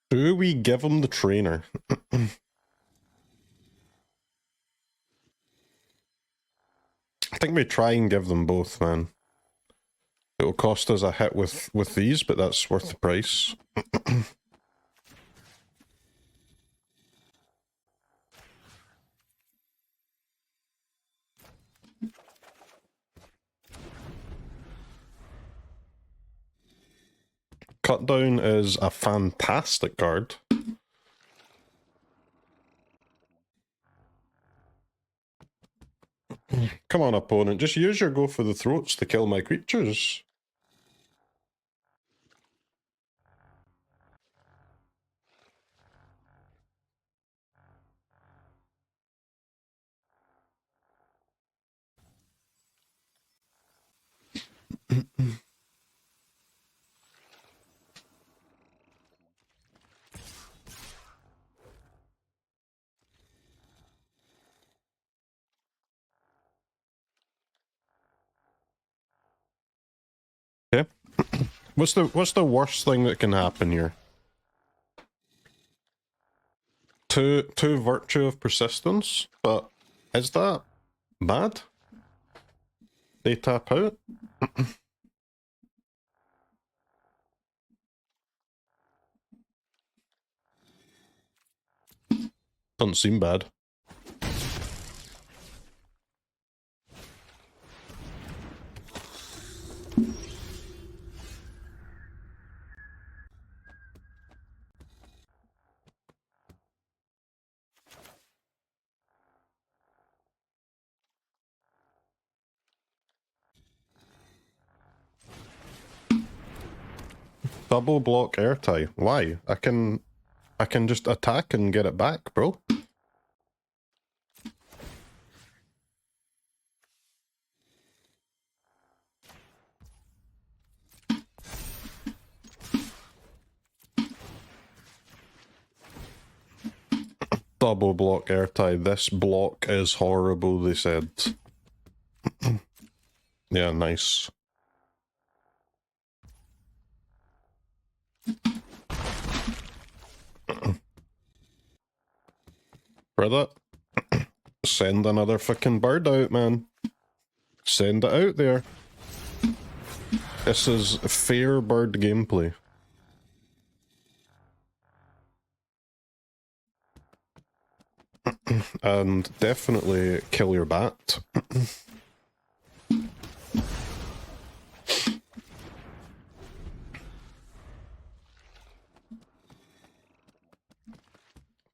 Do we give him the trainer? I think we try and give them both, man. It'll cost us a hit with these, but that's worth the price. Cutdown is a fantastic card. Come on, opponent, just use your go for the throats to kill my creatures. Okay. What's the worst thing that can happen here? Two Virtue of Persistence, but is that bad? They tap out? Doesn't seem bad. Double block airtie. Why? I can just attack and get it back, bro. Double block airtie. This block is horrible, they said. Yeah, nice. Brother, send another fucking bird out, man. Send it out there. This is fair bird gameplay. And definitely kill your bat.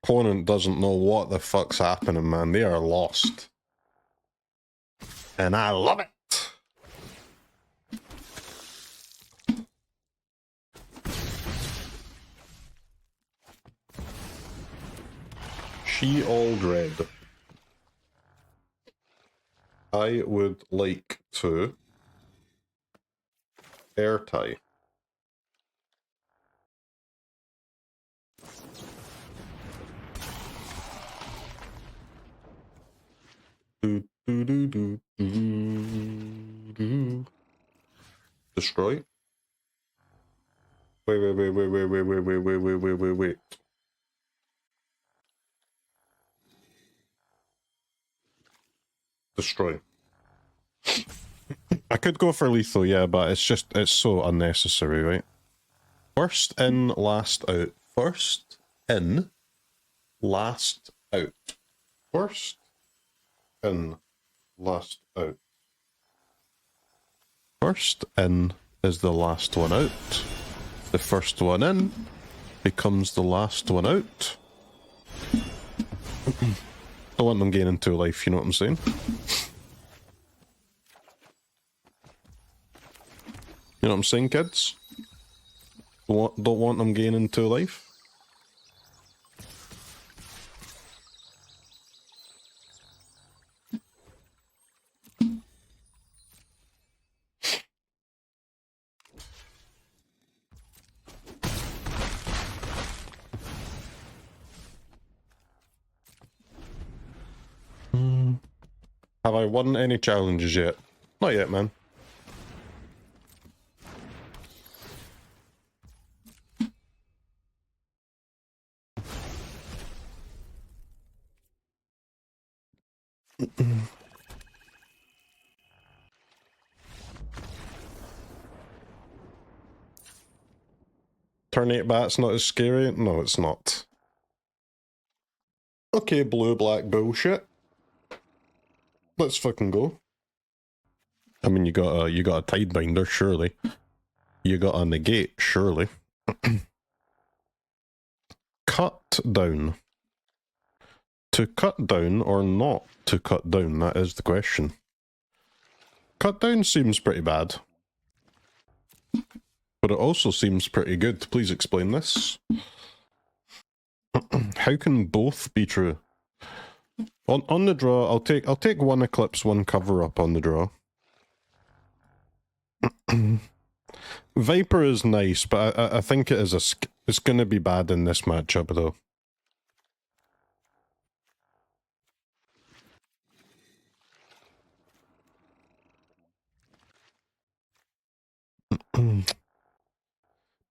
Opponent doesn't know what the fuck's happening, man. They are lost. And I love it. She all dread. I would like to air tie. Destroy. Wait. Destroy. I could go for lethal, yeah, but it's so unnecessary, right? First in, last out. First in, last out. First in, last out. First in is the last one out. The first one in becomes the last one out. Don't want them gaining 2 life, you know what I'm saying? You know what I'm saying, kids? Don't want them gaining 2 life? Have I won any challenges yet? Not yet, man. Turn 8 bat's not as scary? No, it's not. Okay, blue-black bullshit. Let's fucking go. I mean, you got a Tidebinder, surely. You got a negate, surely. Cut down. To cut down or not to cut down, that is the question. Cut down seems pretty bad. But it also seems pretty good. Please explain this. How can both be true? On the draw, I'll take one eclipse, one cover up on the draw. Viper is nice, but I think it's going to be bad in this matchup though.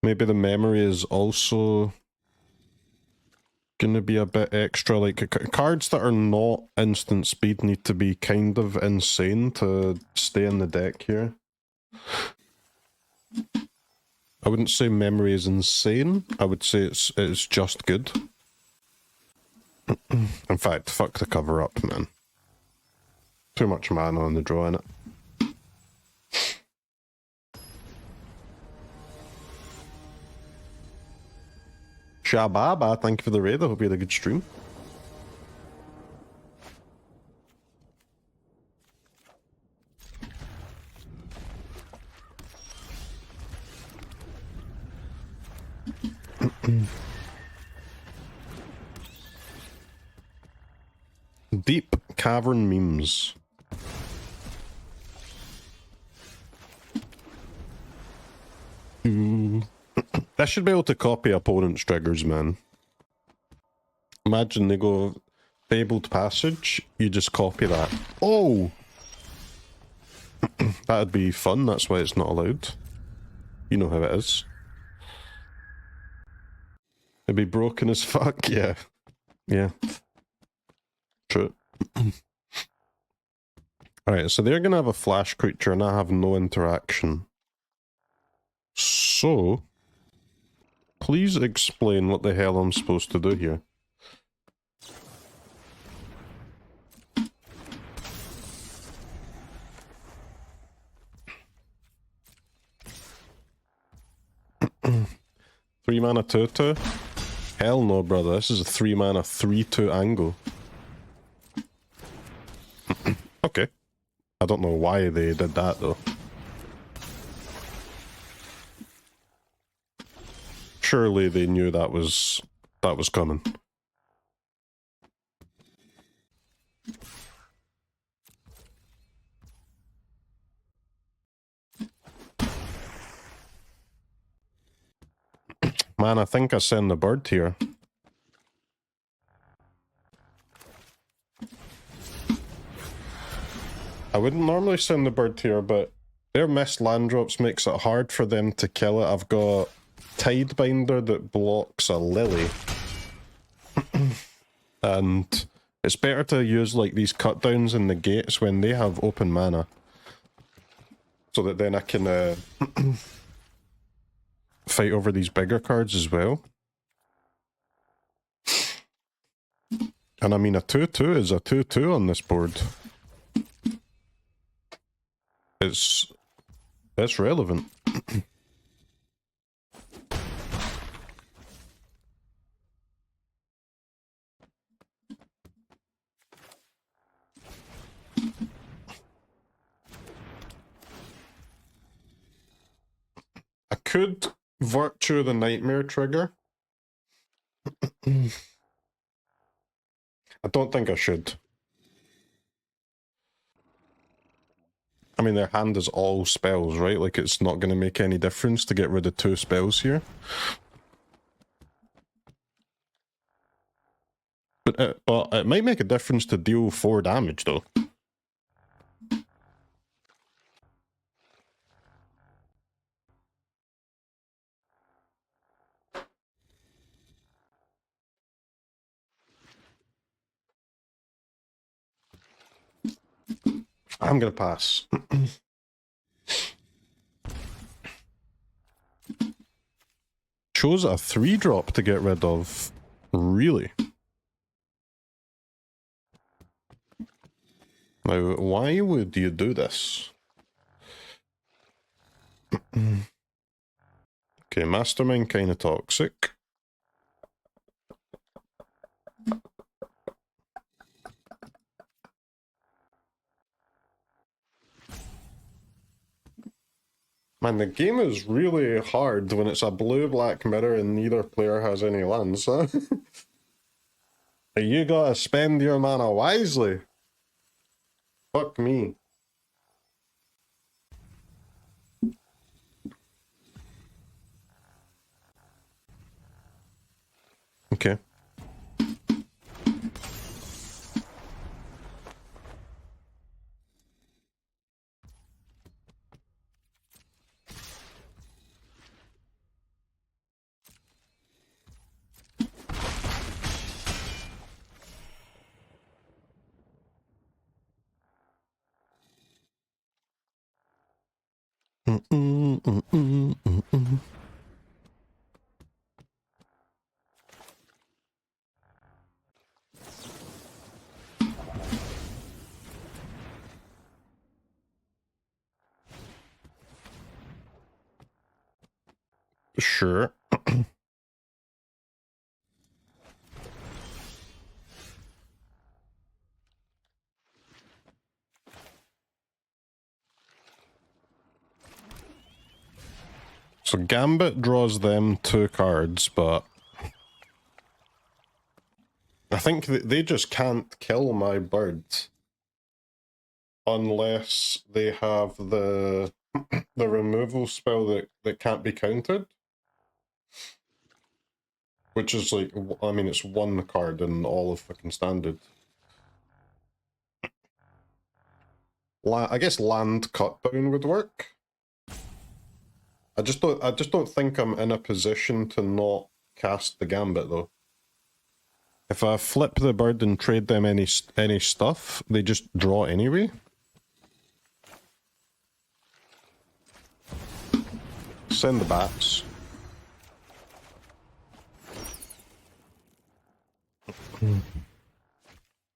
Maybe the memory is also gonna be a bit extra. Like, cards that are not instant speed need to be kind of insane to stay in the deck here. I wouldn't say memory is insane. I would say it's just good. In fact, fuck the cover up, man. Too much mana on the draw in it. Shababa, thank you for the raid. I hope you had a good stream. Deep cavern memes. I should be able to copy opponent's triggers, man. Imagine they go fabled passage, you just copy that. Oh! That'd be fun, that's why it's not allowed. You know how it is. It'd be broken as fuck, yeah. Yeah. True. I Alright, so they're gonna have a flash creature and I have no interaction. So, please explain what the hell I'm supposed to do here. Three mana 2/2? Hell no, brother. This is a 3 mana 3/2 angle. Okay. I don't know why they did that though. Surely they knew that was coming. Man, I think I send the bird here. I wouldn't normally send the bird here, but their missed land drops makes it hard for them to kill it. I've got Tidebinder that blocks a Lily. And it's better to use like these cut downs in the gates when they have open mana. So that then I can fight over these bigger cards as well. And I mean, a 2/2 is a 2/2 on this board. It's relevant. I could Virtue the Nightmare trigger. I don't think I should. I mean, their hand is all spells, right? Like, it's not going to make any difference to get rid of 2 spells here. But it might make a difference to deal 4 damage, though. I'm gonna pass. Chose a 3-drop to get rid of. Really? Now, why would you do this? Okay, Mastermind kinda toxic. Man, the game is really hard when it's a blue-black mirror and neither player has any lands, huh? You gotta spend your mana wisely. Fuck me. Okay. Sure. So Gambit draws them 2 cards, but I think they just can't kill my bird unless they have the removal spell that can't be countered. Which is like, I mean, it's 1 card in all of fucking standard. I guess land cut down would work. I just don't think I'm in a position to not cast the Gambit though. If I flip the bird and trade them any stuff, they just draw anyway. Send the bats.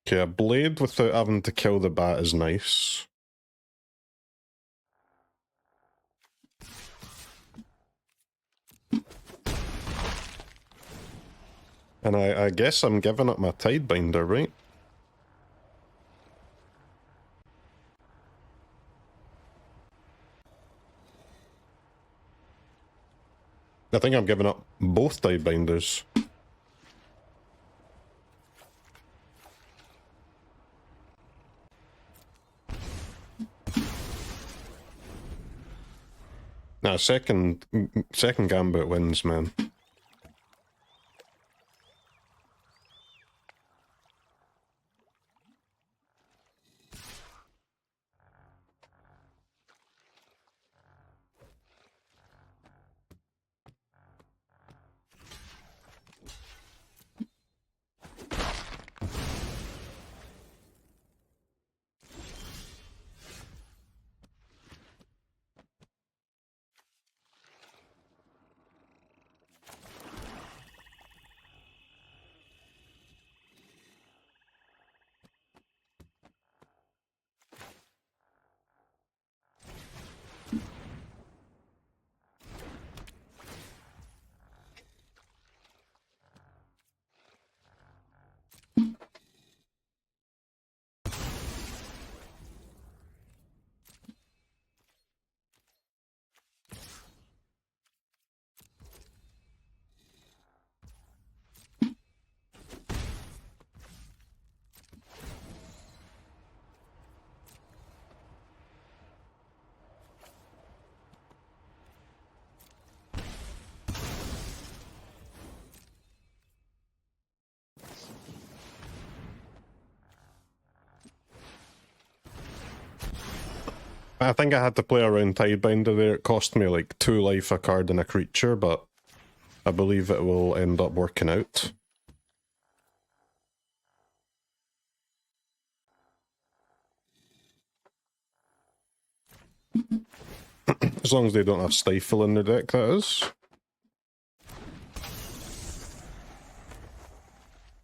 Okay, a blade without having to kill the bat is nice. And I guess I'm giving up my Tidebinder, right? I think I'm giving up both Tidebinders. Nah, second gambit wins, man. I think I had to play around Tidebinder there. It cost me like 2 life, a card, and a creature, but I believe it will end up working out. As long as they don't have Stifle in their deck, that is.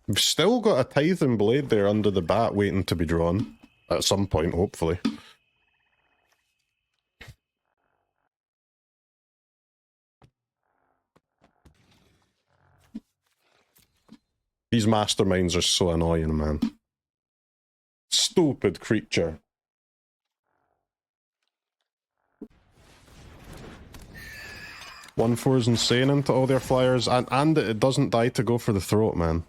We've still got a Tithing Blade there under the bat waiting to be drawn. At some point, hopefully. These masterminds are so annoying, man. Stupid creature. One four is insane into all their flyers, and it doesn't die to go for the throat, man.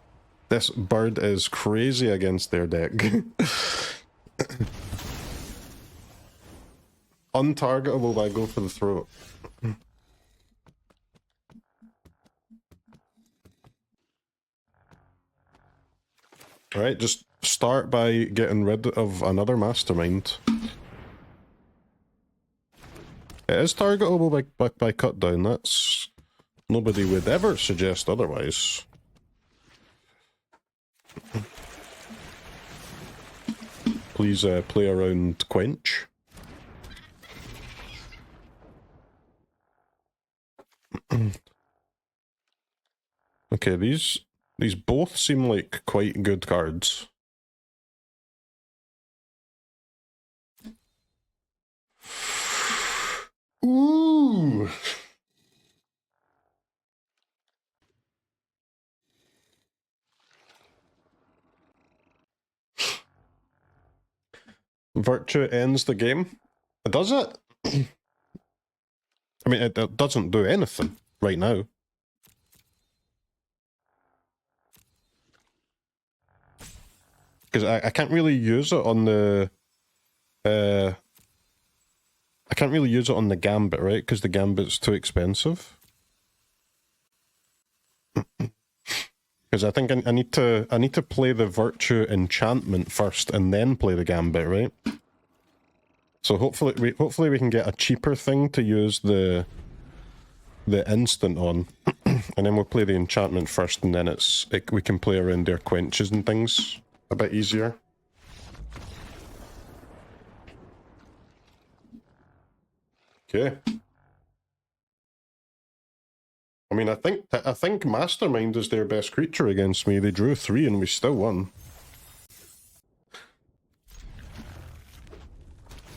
This bird is crazy against their deck. Untargetable by go for the throat. Alright, just start by getting rid of another mastermind. It is targetable by cut down. That's... Nobody would ever suggest otherwise. Please play around Quench. Okay, these both seem like quite good cards. Ooh! Virtue ends the game. Does it? I mean, it doesn't do anything right now. Because I can't really use it on the... I can't really use it on the Gambit, right? Because the Gambit's too expensive. Because I think I need to play the Virtue enchantment first and then play the Gambit, right? So hopefully we can get a cheaper thing to use the instant on, and then we'll play the enchantment first, and then we can play around their quenches and things a bit easier. Okay. I mean, I think Mastermind is their best creature against me. They drew 3 and we still won.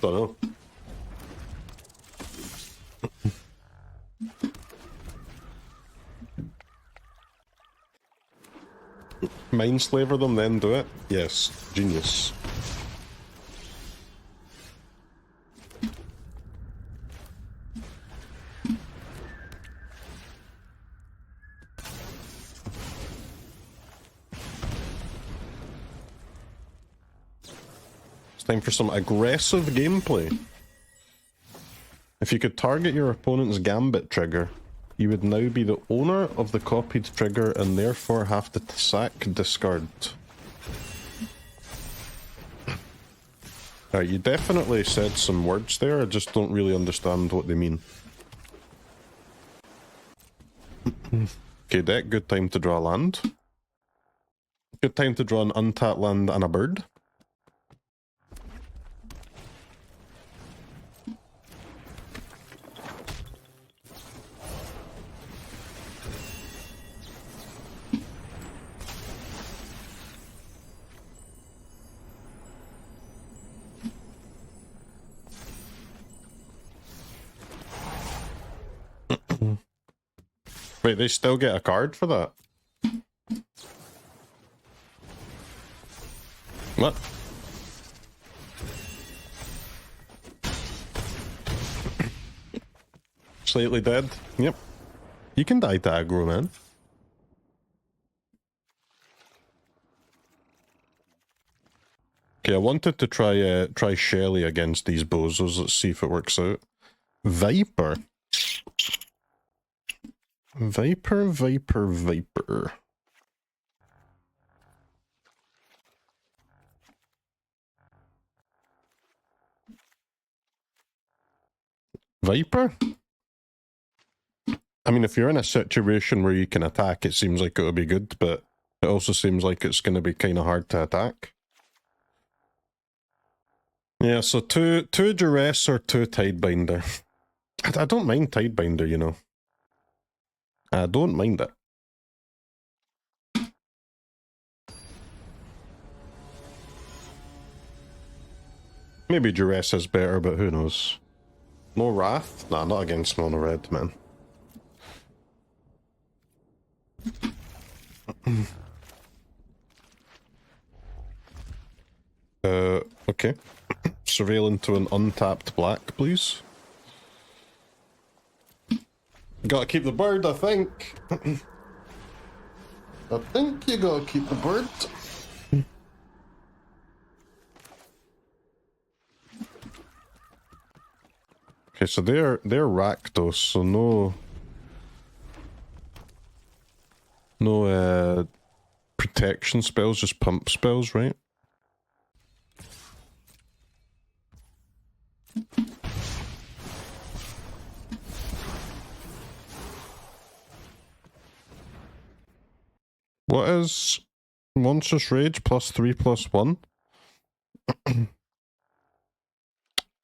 Don't know. Mindslaver them, then do it? Yes, genius. It's time for some aggressive gameplay. If you could target your opponent's gambit trigger, you would now be the owner of the copied trigger and therefore have to sack discard. You definitely said some words there, I just don't really understand what they mean. Okay, deck, good time to draw land. Good time to draw an untapped land and a bird. Wait, they still get a card for that? What? Slightly dead? Yep. You can die to aggro, man. Okay, I wanted to try Shelly against these bozos. Let's see if it works out. Viper. Viper. Viper? I mean, if you're in a situation where you can attack, it seems like it'll be good, but it also seems like it's going to be kind of hard to attack. Yeah, so two Duress or 2 Tidebinder. I don't mind Tidebinder, you know. I don't mind it. Maybe Duress is better, but who knows. No Wrath? Nah, not against mono red, man. Okay. Surveil into an untapped black, please. Gotta keep the bird, I think. I think you gotta keep the bird. Okay, so they're Rakdos, so no protection spells, just pump spells, right? What is Monstrous Rage +3/+1?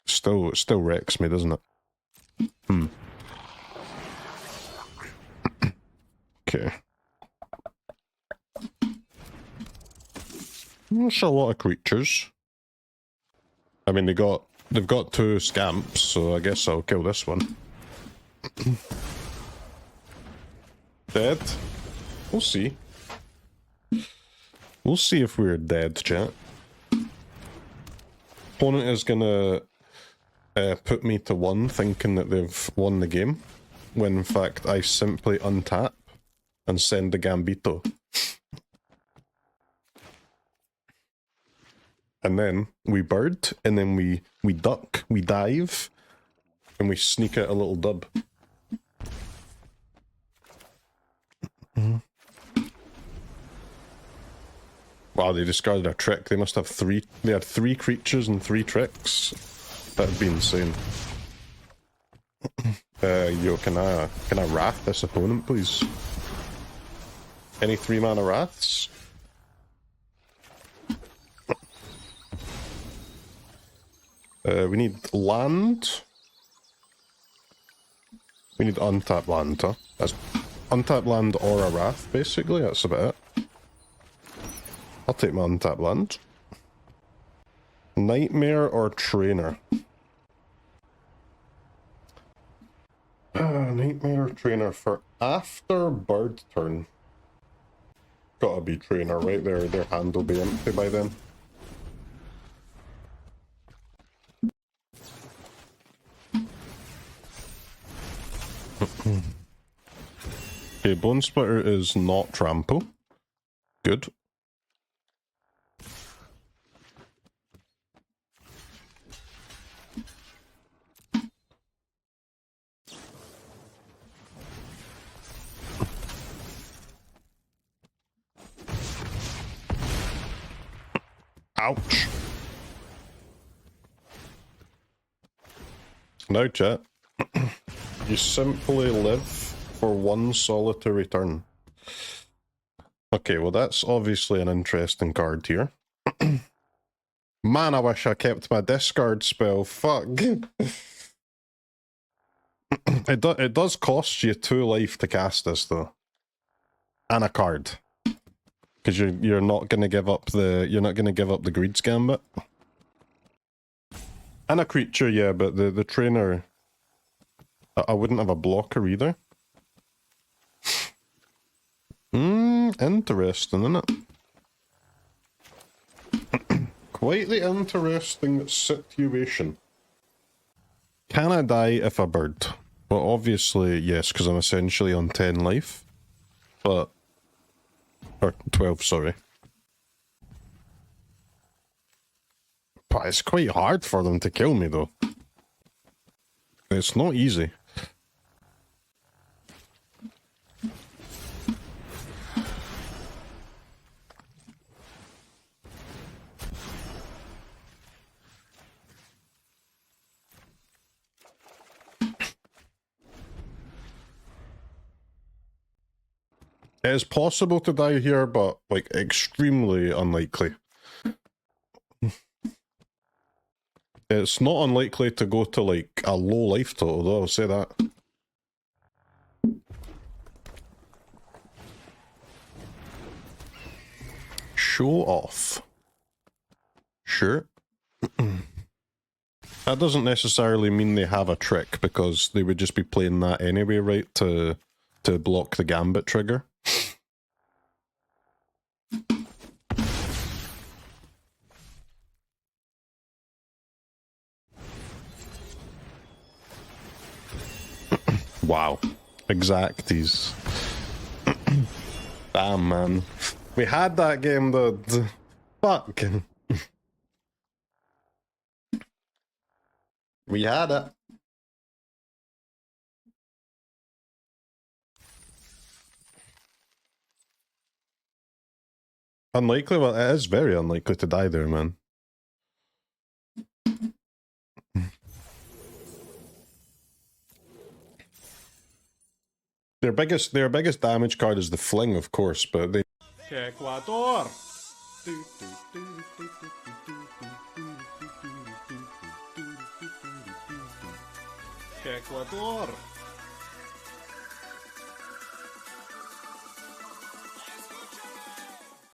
Still wrecks me, doesn't it? Okay. That's a lot of creatures. I mean, they've got 2 scamps, so I guess I'll kill this one. Dead? We'll see. We'll see if we're dead, chat. Opponent is gonna put me to 1, thinking that they've won the game, when in fact I simply untap and send the Gambito. And then we bird, and then we duck, we dive, and we sneak out a little dub. Wow, they discarded a trick. They must have 3. They had 3 creatures and 3 tricks. That'd be insane. Yo, can I wrath this opponent, please? Any 3-mana wraths? We need land. We need untapped land, huh? That's Untapped land or a Wrath, basically. That's about it. I'll take my untapped land. Nightmare or Trainer? Nightmare or Trainer for after bird turn. Gotta be Trainer, right? Their hand will be empty by then. Okay, Bone Splitter is not trample. Good. Ouch. Now, chat, you simply live for one solitary turn. Okay, well that's obviously an interesting card here. Man, I wish I kept my discard spell. Fuck. It does cost you 2 life to cast this though. And a card. Because you're not gonna give up the Greed's Gambit. And a creature, yeah, but the trainer, I wouldn't have a blocker either. Interesting, isn't it? Quite the interesting situation. Can I die if I bird? Well, obviously, yes, because I'm essentially on 10 life. But... or 12, sorry. But it's quite hard for them to kill me, though. It's not easy. It is possible to die here, but, like, extremely unlikely. It's not unlikely to go to, like, a low life total, though, I'll say that. Show off. Sure. That doesn't necessarily mean they have a trick, because they would just be playing that anyway, right, to block the Gambit trigger. Wow. Exacties. Damn, man. We had that game, though. Fuck. We had it. Unlikely? Well, it is very unlikely to die there, man. Their biggest damage card is the Fling, of course, but they... Ecuador! Ecuador!